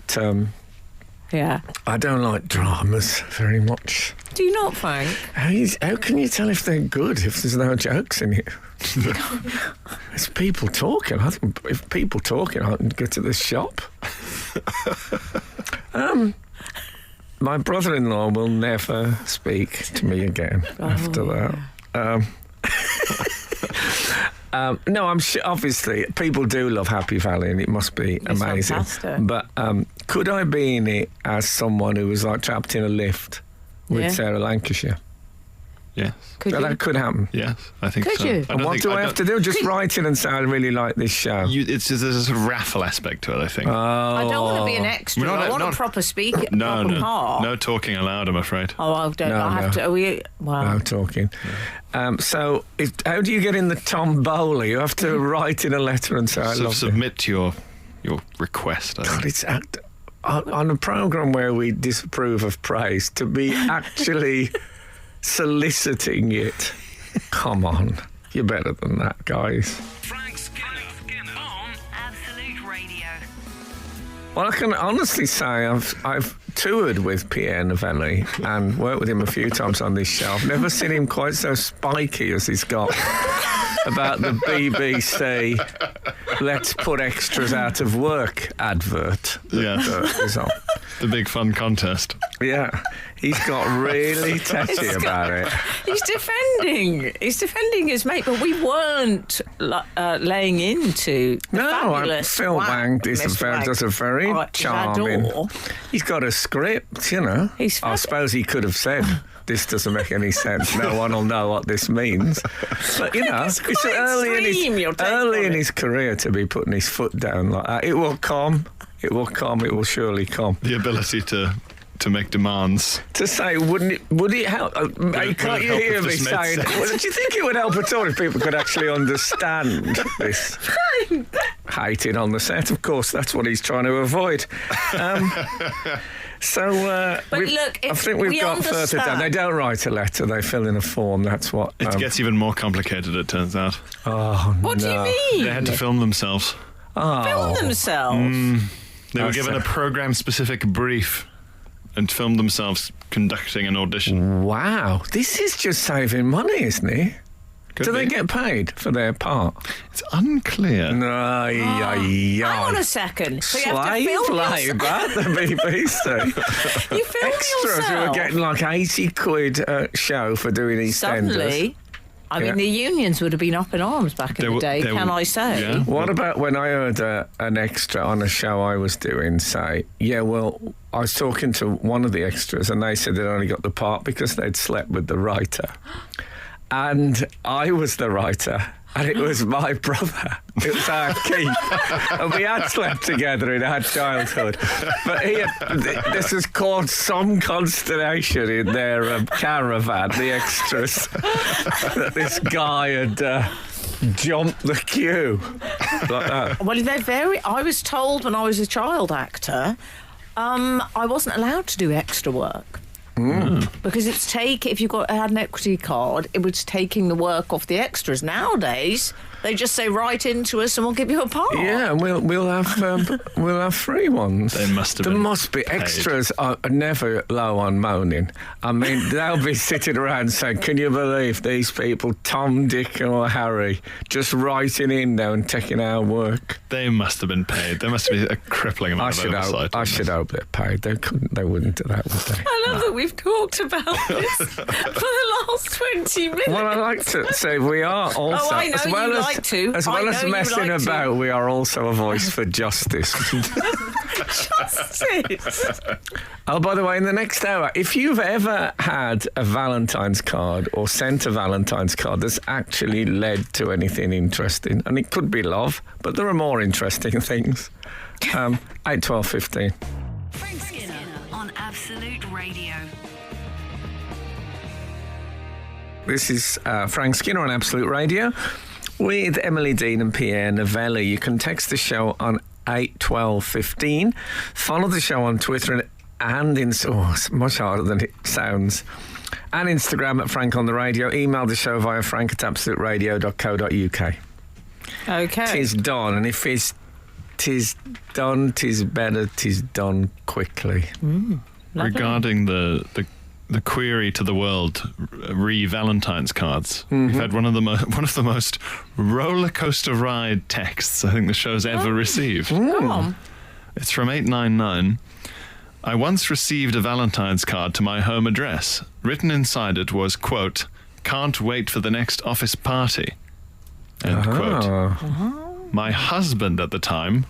Yeah. I don't like dramas very much. Do you not, Frank? How can you tell if they're good if there's no jokes in it? It's people talking. I think if people talking, I can get to the shop. My brother-in-law will never speak to me again after that. No, I'm sure. Obviously, people do love Happy Valley, and it must be It's amazing. fantastic. But could I be in it as someone who was like trapped in a lift with Yeah. Sarah Lancashire? Yes. Could Well, you? that could happen. Yes, I think Could so. you? And what do I have to do? Just write in and say I really like this show. There's a sort of raffle aspect to it, I think. I don't want to be an extra. We're not- I want not- a proper speaker. no, proper part. no talking aloud, I'm afraid. Oh, I don't. No, I have no. to. Are we? Wow. No talking. So, how do you get in the Tom Bowley? You have to write in a letter and say I Sort of love it. submit your request. I God, think. it's on a program where we disapprove of praise to be actually soliciting it. Come on, you're better than that, guys. Frank Skinner on Absolute Radio. Well, I can honestly say I've toured with Pierre Novelli and worked with him a few times on this show. I've never seen him quite so spiky as he's got about the BBC "Let's put extras out of work" advert. Yeah. that is on. The big fun contest. Yeah, he's got really touchy about it. He's defending his mate, but we weren't laying into the No, fabulous Phil Wang Mr. does a very All right, charming. J'adore. He's got a script, you know. He's I suppose he could have said, "This doesn't make any sense. No one will know what this means." But you know, It's it's quite extreme, your take early on in it. his career to be putting his foot down like that. It will come. It will come. It will surely come. The ability to make demands. To say, would it help? Can't you help hear if me this made saying? sense? Well, do you think it would help at all if people could actually understand this? Hating on the set, of course. That's what he's trying to avoid. But look, I if think we've we got further down. understand- They don't write a letter; they fill in a form. That's what. It gets even more complicated, it turns out. Oh What do no. you mean? They had to film themselves. Film themselves. They were That's given it. a program-specific brief and filmed themselves conducting an audition. Wow, this is just saving money, isn't it? Could Do they be. get paid for their part? It's unclear. No, Hang on a second. So you have to Slave film labour at the BBC. You film Extras who yourself. were getting like 80 quid a show for doing EastEnders. Suddenly, I mean, Yeah. the unions would have been up in arms back in They the were- day, they can were- I say? yeah. What about when I heard an extra on a show I was doing say, yeah, well, I was talking to one of the extras and they said they'd only got the part because they'd slept with the writer. And I was the writer. And it was my brother. It was our Keith. And we had slept together in our childhood. But this has caused some consternation in their caravan, the extras, that this guy had jumped the queue like that. Well, they're very. I was told when I was a child actor, I wasn't allowed to do extra work. Because if you had an equity card, it was taking the work off the extras. Nowadays, They just say write into us and we'll give you a part. Yeah, and we'll have free ones. They must have There been must be paid. extras are never low on moaning. I mean, they'll be sitting around saying, "Can you believe these people, Tom, Dick, or Harry, just writing in now and taking our work?" They must have been paid. There must be a crippling amount of oversight. I should hope they're paid. They wouldn't do that, would they? I love that we've talked about this for the last 20 minutes. Well, I like to say we are also, I know as well you as like to. as I well know as you messing like to. about, we are also a voice for justice. Justice. Oh, by the way, in the next hour, if you've ever had a Valentine's card or sent a Valentine's card that's actually led to anything interesting, and it could be love, but there are more interesting things. 8, 12, 15. Frank Skinner on Absolute Radio. This is Frank Skinner on Absolute Radio with Emily Dean and Pierre Novelli. You can text the show on 8, 12, 15. Follow the show on Twitter and it's much harder than it sounds. And Instagram at Frank on the Radio. Email the show via frank@absoluteradio.co.uk. Okay. Tis done, and if tis done, tis better, tis done quickly. Regarding the query to the world, Valentine's cards. We've had one of the most roller coaster ride texts I think the show's ever received. Go on. It's from 899. I once received a Valentine's card to my home address. Written inside it was, quote, "Can't wait for the next office party," end quote. My husband at the time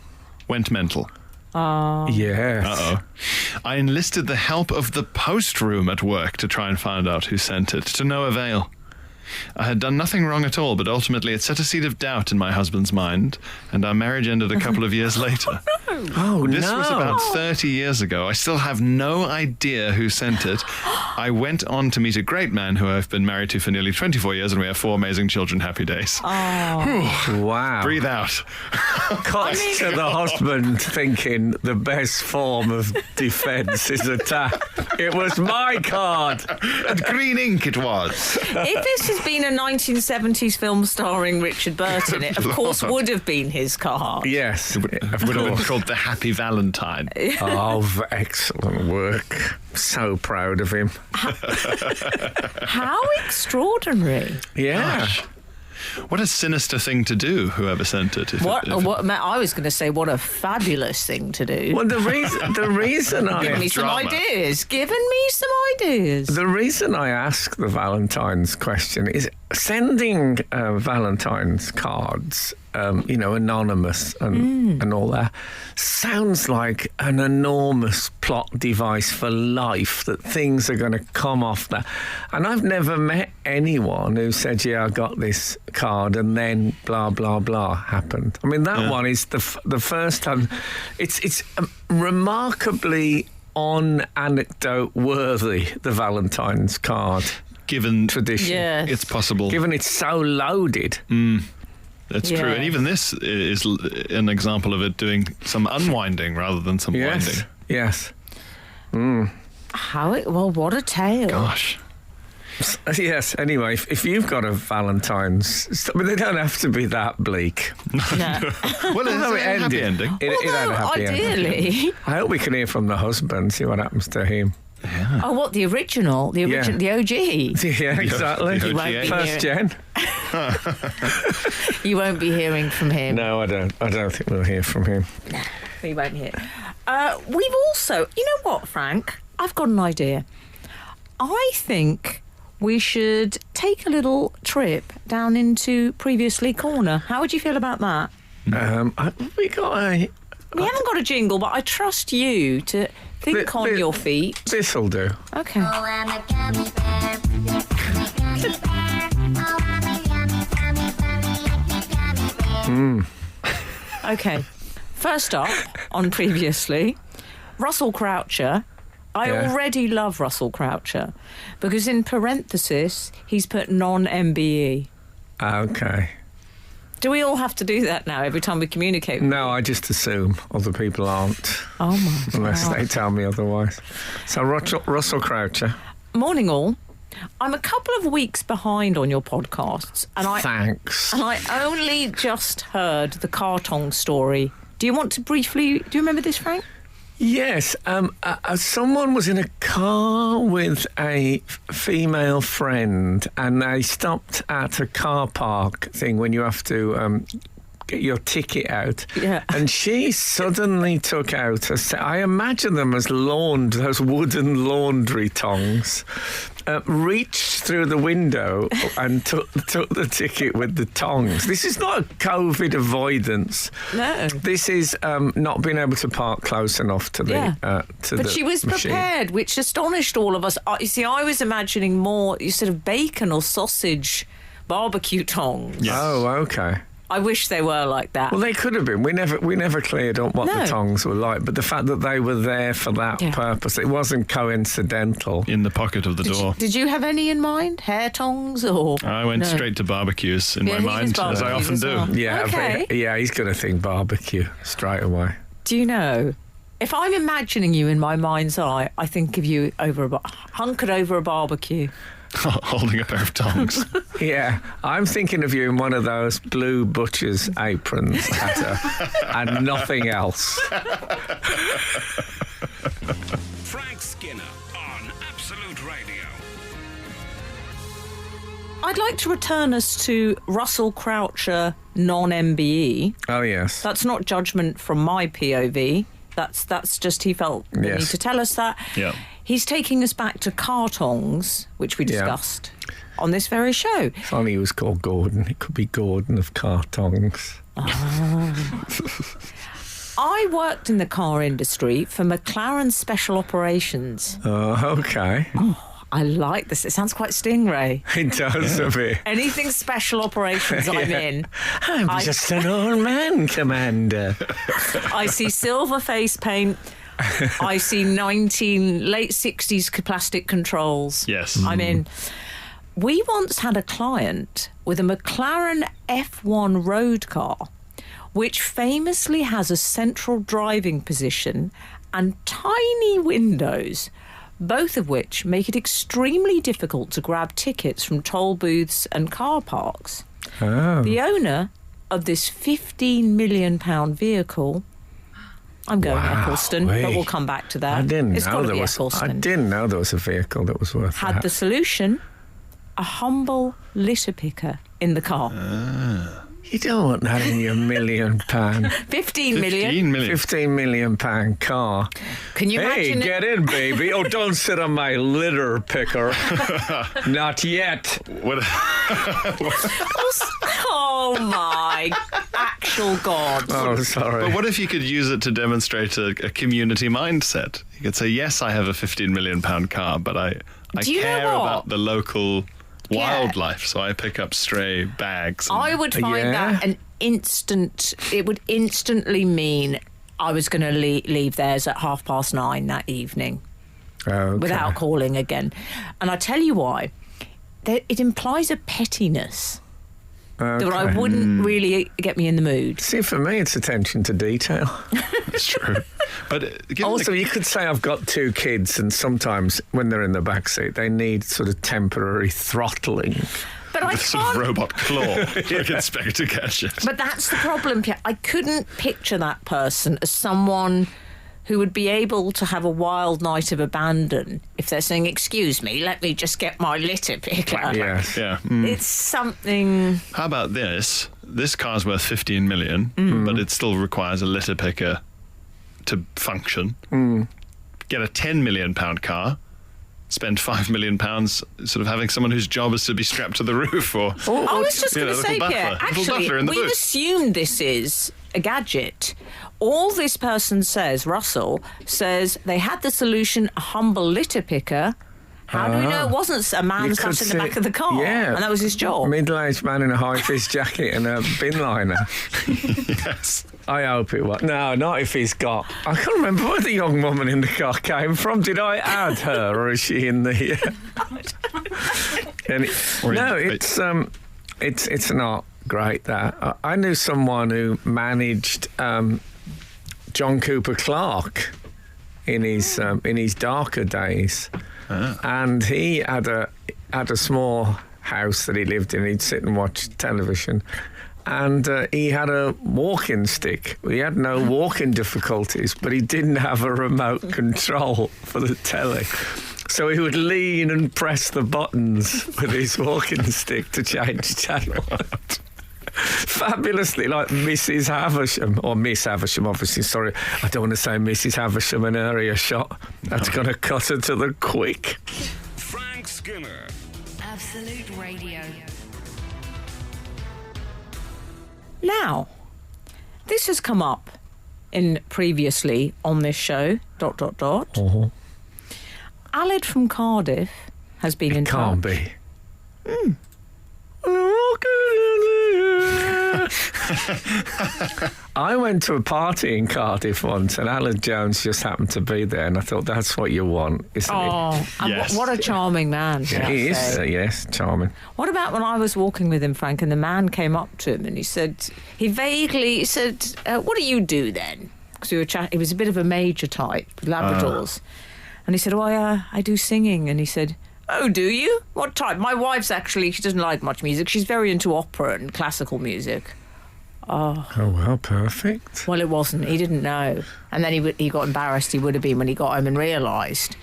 went mental. Yes. Uh-oh. I enlisted the help of the post room at work to try and find out who sent it, to no avail. I had done nothing wrong at all, but ultimately it set a seed of doubt in my husband's mind, and our marriage ended a couple of years later. Oh, This no. was about 30 years ago. I still have no idea who sent it. I went on to meet a great man who I've been married to for nearly 24 years, and we have 4 amazing children. Happy days. Wow. Breathe out. Cut to the husband thinking the best form of defence is attack. It was my card. And green ink it was. If this has been a 1970s film starring Richard Burton, it of course would have been his card. Yes. Would have been called the Happy Valentine. Oh, excellent work. So proud of him. How extraordinary. Yeah. Gosh. What a sinister thing to do, whoever sent it. What I was going to say, what a fabulous thing to do. Well, the reason Giving me some drama. ideas. Giving me some ideas. The reason I ask the Valentine's question is sending Valentine's cards, anonymous and all that, sounds like an enormous plot device for life, that things are going to come off that. And I've never met anyone who said, yeah, I got this card and then blah, blah, blah happened. I mean, that one is the first time. It's remarkably anecdote worthy, the Valentine's card Given tradition. Yeah. it's possible. Given it's so loaded. That's Yeah. true. And even this is an example of it doing some unwinding rather than some winding. Yes. What a tale. Gosh. Yes. Anyway, if you've got a Valentine's, I mean, they don't have to be that bleak. No. Well, it's Although a happy ending. It had a happy ending. Ideally. I hope we can hear from the husband, see what happens to him. Oh, what, the original? The Yeah. OG? Yeah, exactly. the You won't be First hearing- gen. You won't be hearing from him. No, I don't think we'll hear from him. We won't hear. We've also, you know what, Frank? I've got an idea. I think we should take a little trip down into Previously Corner. How would you feel about that? We got a. We haven't got a jingle, but I trust you to think on your feet. This'll do. Okay. Oh, I'm a gummy bear. Gummy bear. Oh, I'm a yummy, gummy, gummy, gummy bear. Okay. First up, on Previously, Russell Croucher. I Yeah. already love Russell Croucher because in parenthesis he's put non-MBE. Okay. Do we all have to do that now every time we communicate? No, I just assume other people aren't, Oh my unless God. they tell me otherwise. So Russell Croucher. Morning all. I'm a couple of weeks behind on your podcasts, and Thanks. I only just heard the Cartong story. Do you want to briefly? Do you remember this, Frank? Yes, someone was in a car with a female friend, and they stopped at a car park thing when you have to get your ticket out. Yeah. And she suddenly took out I imagine them as those wooden laundry tongs. Reached through the window and took the ticket with the tongs. This is not a COVID avoidance. No. This is not being able to park close enough to the But she was machine. prepared, which astonished all of us. You see, I was imagining more sort of bacon or sausage barbecue tongs. Yes. Oh, okay. I wish they were like that. Well, they could have been. We never cleared up what No. the tongs were like, but the fact that they were there for that Yeah. purpose, it wasn't coincidental. In the pocket of the door. Did you have any in mind? Hair tongs or? I went No. straight to barbecues in Yeah, my he mind, was as I barbecues often as do. well. Yeah, Okay. yeah, he's going to think barbecue straight away. Do you know? If I'm imagining you in my mind's eye, I think of you hunkered over a barbecue. Holding a pair of tongs. Yeah, I'm thinking of you in one of those blue butcher's aprons and nothing else. Frank Skinner on Absolute Radio. I'd like to return us to Russell Croucher, non-MBE. Oh, yes. That's not judgment from my POV. That's just he felt the Yes. need to tell us that. Yeah. He's taking us back to Cartongs, which we Yeah. discussed on this very show. If only he was called Gordon. It could be Gordon of Cartongs. I worked in the car industry for McLaren Special Operations. Oh, okay. I like this. It sounds quite Stingray. It does a bit. Anything special operations I'm in, I'm just an old man, Commander. I see silver face paint. I see late 60s plastic controls. Yes. I'm in. We once had a client with a McLaren F1 road car, which famously has a central driving position and tiny windows, both of which make it extremely difficult to grab tickets from toll booths and car parks. Oh. The owner of this £15 million vehicle, I'm going Eccleston, but Wowee. we'll come back to that. I didn't It's know got to there be was. I Eccleston. didn't know there was a vehicle that was worth Had that. the solution, a humble litter picker in the car. You don't want that in your £1 million, 15 million. 15 million. £15 million car. Can you Hey, imagine get in, baby. Oh, don't sit on my litter picker. Not yet. What, Oh my actual God. Oh, sorry. but what if you could use it to demonstrate a community mindset? You could say, yes, I have a £15 million car, but I Do you know care what? about the local Yeah. wildlife, so I pick up stray bags. and- I would find Yeah. that it would instantly mean I was going to leave theirs at 9:30 that evening Okay. without calling again. And I tell you why. It implies a pettiness that I Okay. wouldn't really get me in the mood. See, for me, it's attention to detail. It's true. But given Also, you could say I've got 2 kids, and sometimes when they're in the backseat, they need sort of temporary throttling. But I the sort of can't. robot claw, like Inspector Gadget. But that's the problem, Pierre. I couldn't picture that person as someone who would be able to have a wild night of abandon if they're saying, "Excuse me, let me just get my litter picker." Yes. Yeah. It's something. How about this? This car's worth 15 million, but it still requires a litter picker to function. Get a 10 million pound car, spend 5 million pounds sort of having someone whose job is to be strapped to the roof or I was just you going know, to say, little Pierre, butler. Little actually, butler in the we've boot. assumed this is a gadget. All this person says, Russell, says they had the solution, a humble litter picker. How do we know it wasn't a man You sat could in the say- back of the car? yeah. And that was his job. Middle-aged man in a high-vis jacket and a bin liner. yes. I hope it was. No, not if he's got. I can't remember where the young woman in the car came from. Did I add her, or is she in the? No, it's not great. That I knew someone who managed John Cooper Clarke in his darker days. and he had a small house that he lived in. He'd sit and watch television, and he had a walking stick. He had no walking difficulties, but he didn't have a remote control for the telly. So he would lean and press the buttons with his walking stick to change channel. Fabulously, like Mrs. Havisham, or Miss Havisham, obviously. Sorry, I don't want to say Mrs. Havisham and area shot. That's going to cut her to the quick. Frank Skinner. Absolute Radio. Now, this has come up in previously on this show. ... Aled from Cardiff has been in Can't touch. be. I went to a party in Cardiff once, and Alan Jones just happened to be there, and I thought that's what you want, isn't Oh, and Yes. what a charming man. it? He is, yes, charming. What about when I was walking with him, Frank, and the man came up to him and he said, what do you do then? Because we were chatting, he was a bit of a major type, Labradors. And he said, oh, I do singing. And he said, oh, do you? What type? My wife's actually, she doesn't like much music. She's very into opera and classical music. Oh, well, perfect. Well, it wasn't. He didn't know. And then he got embarrassed. He would have been when he got home and realised.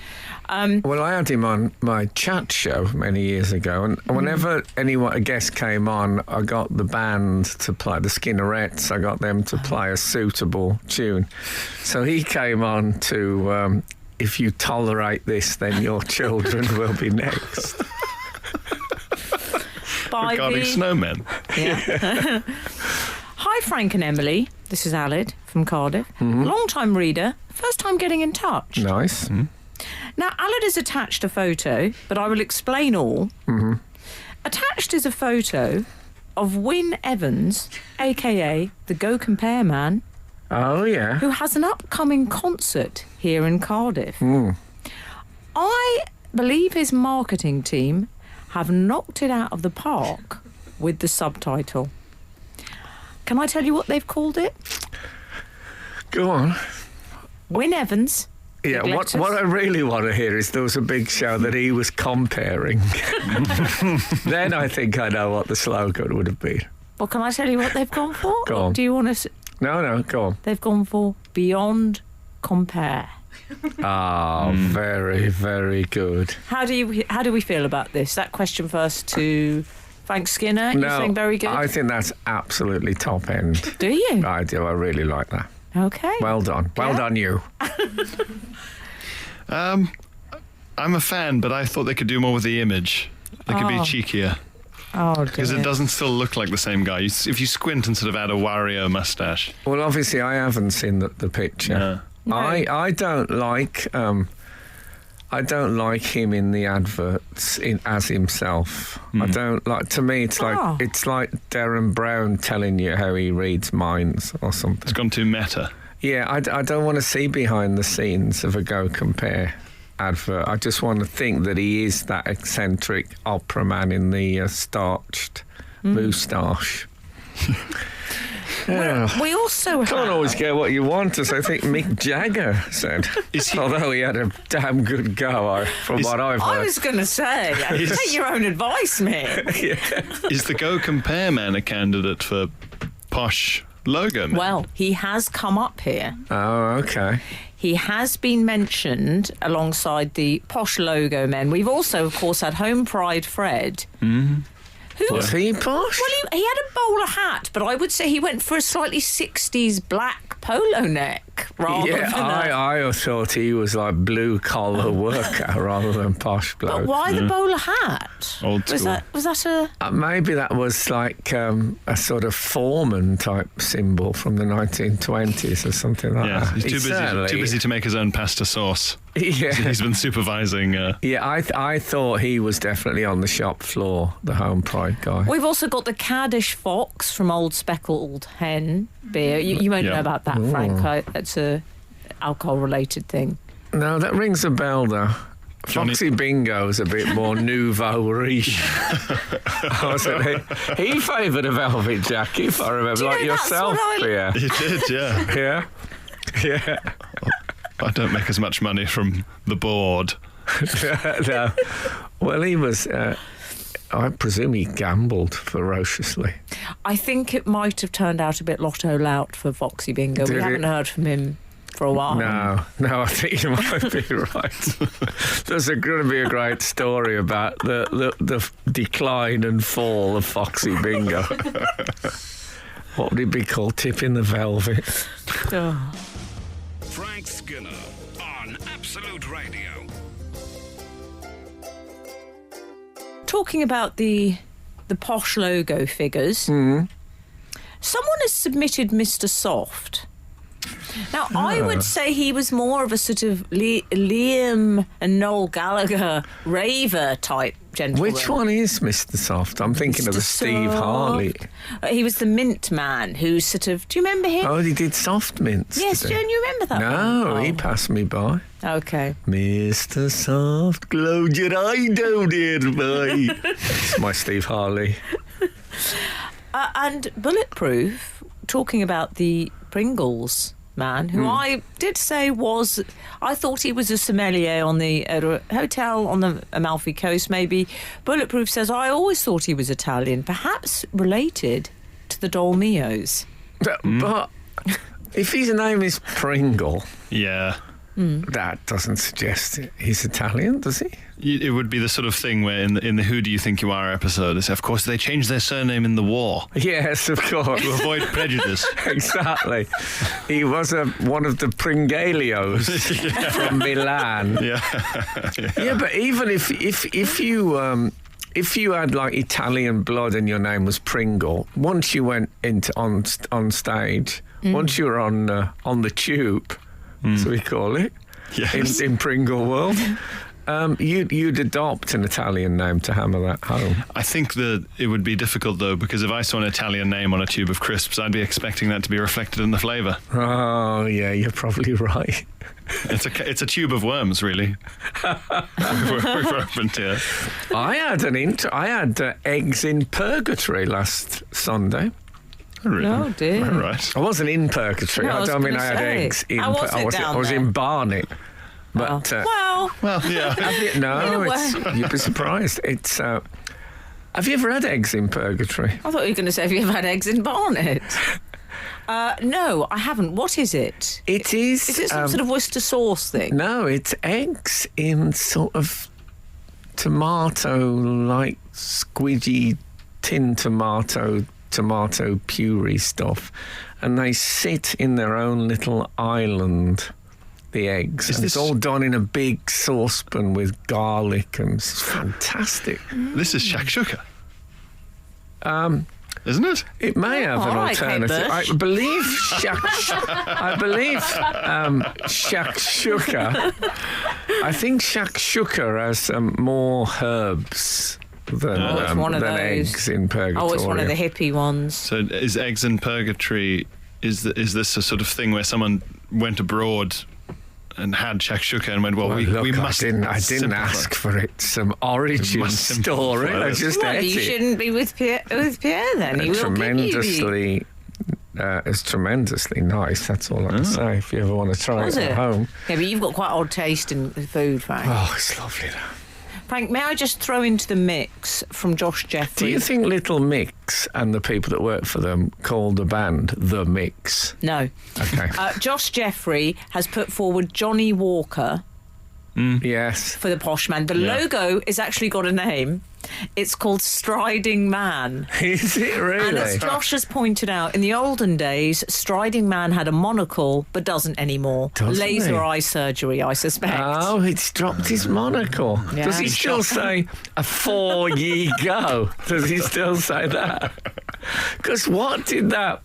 Well, I had him on my chat show many years ago, and whenever a guest came on, I got the band to play, the Skinnerettes, I got them to play a suitable tune. So he came on to If You Tolerate This, Then Your Children Will Be Next. Regarding snowmen. Yeah. Hi, Frank and Emily. This is Aled from Cardiff. Long-time reader, first time getting in touch. Nice. Now, Aled has attached a photo, but I will explain all. Attached is a photo of Wyn Evans, a.k.a. the Go Compare Man, Oh, yeah. who has an upcoming concert here in Cardiff. I believe his marketing team have knocked it out of the park with the subtitle. Can I tell you what they've called it? Go on. Wyn Evans. Yeah, Big what letters. I really want to hear is there was a big show that he was comparing. Then I think I know what the slogan would have been. Well, can I tell you what they've gone for? Go on. Do you want to... No, go on. They've gone for Beyond Compare. Ah, very, very good. How do we feel about this? That question first to Frank Skinner. You're saying very good? I think that's absolutely top end. Do you? I do. I really like that. Okay. Well done. Well Yeah. done, you. I'm a fan, but I thought they could do more with the image. They could be cheekier. Oh, Because dear. it doesn't still look like the same guy. If you squint and sort of add a Wario mustache. Well, obviously, I haven't seen the picture. No. I don't like him in the adverts as himself. I don't like. To me, it's like Darren Brown telling you how he reads minds or something. It's gone too meta. Yeah, I don't want to see behind the scenes of a Go Compare advert. I just want to think that he is that eccentric opera man in the starched moustache. We also have... Can't always get what you want, as I think Mick Jagger said. Although he had a damn good go, from what I've I heard. was going to say, take your own advice, mate. Is the Go Compare Man a candidate for posh logo man? Well, he has come up here. Oh, okay. He has been mentioned alongside the posh logo men. We've also, of course, had Home Pride Fred. Who Was he posh? Well, he had a bowler hat, but I would say he went for a slightly 60s black polo neck rather Yeah, than I thought he was like blue collar worker rather than posh bloke. But why the bowler hat? Old school. Was that a... Maybe that was like a sort of foreman type symbol from the 1920s or something like Yeah, that. he's too busy to make his own pasta sauce. Yeah. He's been supervising. Yeah, I thought he was definitely on the shop floor, the Home Pride guy. We've also got the Caddish Fox from Old Speckled Hen beer. You won't Yeah. know about that, Frank. It's a alcohol-related thing. No, that rings a bell, though. Johnny- Foxy Bingo's a bit more nouveau riche. Wasn't he favoured a velvet jacket, if I remember, Do you like know, that's yourself, what Pierre. He did, yeah. Yeah. Yeah. I don't make as much money from the board No. Well, he was. I presume he gambled ferociously. I think it might have turned out a bit Lotto Lout for Foxy Bingo. Did We it? haven't heard from him for a while. No, I think you might be right. There's going to be a great story about the decline and fall of Foxy Bingo. What would it be called? Tipping the Velvet? Oh. Frank Skinner on Absolute Radio. Talking about the posh logo figures, someone has submitted Mr. Soft. Now, I would say he was more of a sort of Liam and Noel Gallagher raver type gentleman. Which one is Mr. Soft? I'm thinking of the Mr. Steve Soft. Harley. He was the mint man who sort of... Do you remember him? Oh, he did soft mints. yes, did do he? you remember that No, one? he Oh. passed me by. Okay. Mr. Soft, close your eye down there, boy. It's my Steve Harley. And Bulletproof, talking about the Pringles man, who I did say was... I thought he was a sommelier on at a hotel on the Amalfi Coast, maybe. Bulletproof says, I always thought he was Italian, perhaps related to the Dolmios. But if his name is Pringle, Yeah. that doesn't suggest he's Italian, does he? It would be the sort of thing where in the Who Do You Think You Are episode, they say, of course, they changed their surname in the war Yes, of course. to avoid prejudice. Exactly. He was one of the Pringalios from Milan. Yeah, but even if you had like Italian blood and your name was Pringle, once you went on stage, once you were on the tube, so we call it, Yes. in Pringle world, you'd adopt an Italian name to hammer that home. I think that it would be difficult, though, because if I saw an Italian name on a tube of crisps, I'd be expecting that to be reflected in the flavour. Oh yeah, you're probably right. It's a tube of worms, really. We've opened here. I had eggs in purgatory last Sunday. Really? Oh, dear. All right. I wasn't in purgatory. No, I I was don't mean gonna I had say. eggs in. How was it down I was there? in Barnet. But Well, Well, yeah. no, In a you'd be surprised. It's. Have you ever had eggs in purgatory? I thought you were going to say, have you ever had eggs in Barnet? No, I haven't. What is it? It is. Is it some sort of Worcester sauce thing? No, it's eggs in sort of tomato-like squidgy tin tomato puree stuff, and they sit in their own little island. The eggs. Is And it's this- all done in a big saucepan with garlic, and it's fantastic. This is shakshuka. Isn't it? It may have an all right, Kate alternative. Bush. I believe shakshuka. I think shakshuka has more herbs than, it's one of than those. eggs in purgatory. Oh, it's one of the hippie ones. So is eggs in purgatory, is this a sort of thing where someone went abroad and had shakshuka and went, well, Well, we look, must I didn't simplify. ask for it. Some origin must simplify story. I this. just Well, ate you it. shouldn't be with Pierre then. He will Tremendously. It's tremendously nice. That's all I can say. If you ever want to try Was it it? at home. Yeah, but you've got quite odd taste in food, Frank. Oh, it's lovely. Though. Frank, may I just throw into the mix from Josh Jeffrey? Do you think Little Mix and the people that work for them call the band The Mix? No. Okay. Josh Jeffrey has put forward Johnny Walker Yes. for the Posh Man. The Yeah. logo has actually got a name. It's called Striding Man. Is it And as really? Josh has pointed out, in the olden days, Striding Man had a monocle, but doesn't anymore. Doesn't Laser he? eye surgery, I suspect. Oh, it's dropped his monocle. Yeah. Does he still say, afore ye go? Does he still say that? Because what did that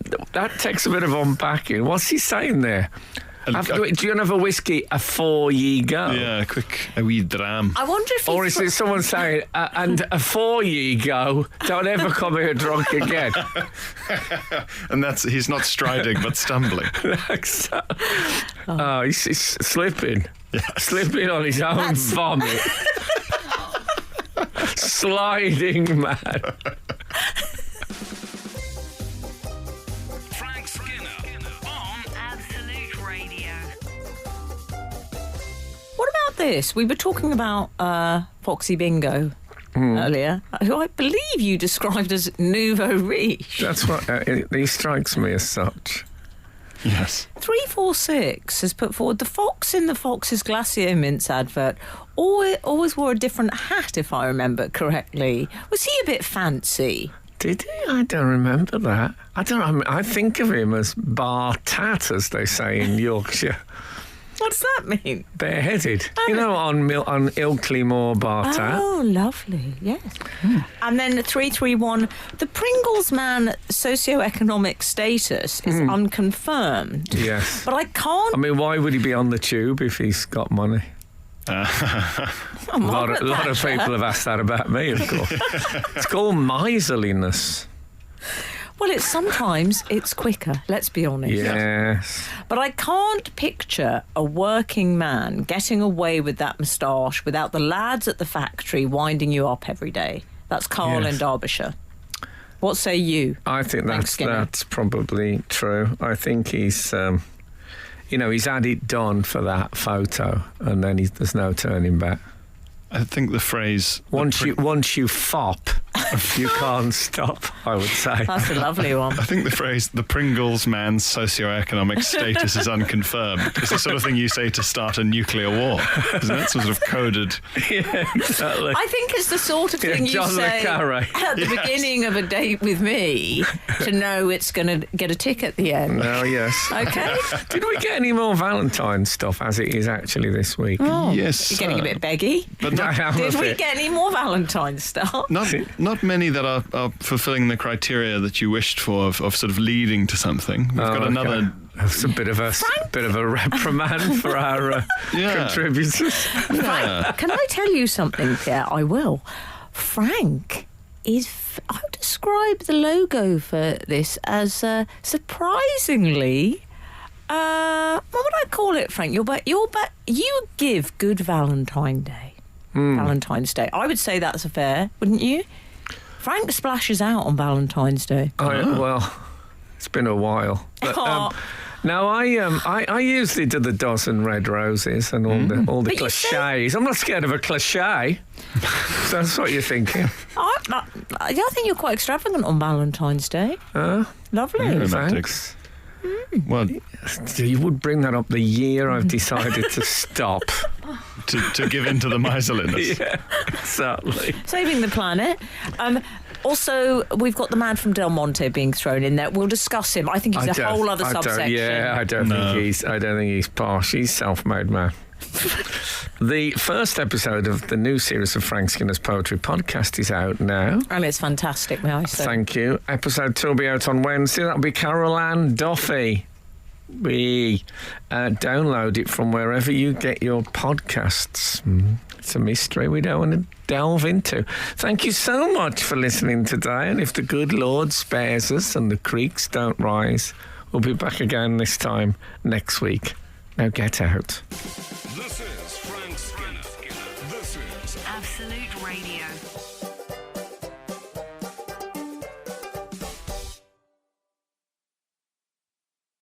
takes a bit of unpacking. What's he saying there? Do you have a whiskey afore ye go? Yeah, a wee dram. I wonder if Or he's is it someone saying, and afore ye go, don't ever come here drunk again? And he's not striding, but stumbling. Oh, he's slipping. Slipping on his own vomit. Sliding man. Frank Skinner on Absolute Radio. What about this. We were talking about Foxy Bingo earlier, who I believe you described as nouveau riche. That's what he strikes me as such. Yes. 346 has put forward the fox in the Fox's Glacier Mints advert always wore a different hat, if I remember correctly. Was he a bit fancy? Did he? I don't remember that. I think of him as bar tat, as they say in Yorkshire. What does that mean? Bareheaded. You know, on Ilkley Moor bar tat. Oh, lovely, yes. And then the 331, the Pringles man socioeconomic status is unconfirmed. Yes. But I can't... I mean, why would he be on the tube if he's got money? A lot of people have asked that about me, of course. It's called miserliness. Well, sometimes it's quicker, let's be honest. Yes. But I can't picture a working man getting away with that moustache without the lads at the factory winding you up every day. That's Carl in Derbyshire. What say you? I think that's probably true. I think he's, he's had it done for that photo, and then there's no turning back. I think the phrase... Once you fop, you can't stop, I would say. That's a lovely one. I think the phrase, the Pringles man's socioeconomic status is unconfirmed, is the sort of thing you say to start a nuclear war. Isn't it? Sort of coded. Yeah, exactly. I think it's the sort of thing you John say Le Carre. at the beginning of a date with me to know it's going to get a tick at the end. Oh, yes. Okay? Did we get any more Valentine stuff as it is actually this week? Oh, Yes, you're getting a bit beggy. But I am Did a we bit. get any more Valentine stuff? Not many that are fulfilling the criteria that you wished for of sort of leading to something. We've got another... That's a bit of a reprimand for our contributors. Yeah. Can I tell you something, Pierre? I will. Frank is... I would describe the logo for this as surprisingly... what would I call it, Frank? You give good Valentine's Day. I would say that's fair, wouldn't you? Frank splashes out on Valentine's Day. Well, it's been a while. But, no, I usually do the dozen red roses and all the But you cliches. I'm not scared of a cliche. So that's what you're thinking. I think you're quite extravagant on Valentine's Day. Lovely. romantic. Thanks. Well, You would bring that up the year I've decided to stop. to give in to the miserliness. Yeah, exactly. Saving the planet. Also, we've got the man from Del Monte being thrown in there. We'll discuss him. I think he's a whole other subsection. I don't think he's posh. He's self-made man. The first episode of the new series of Frank Skinner's Poetry Podcast is out now. And it's fantastic, may I say. Thank you. Episode 2 will be out on Wednesday. That'll be Carol Ann Duffy. We download it from wherever you get your podcasts. It's a mystery we don't want to delve into. Thank you so much for listening today. And if the good Lord spares us and the creeks don't rise, we'll be back again this time next week. Now get out. This is Frank Skinner. This is Absolute Radio.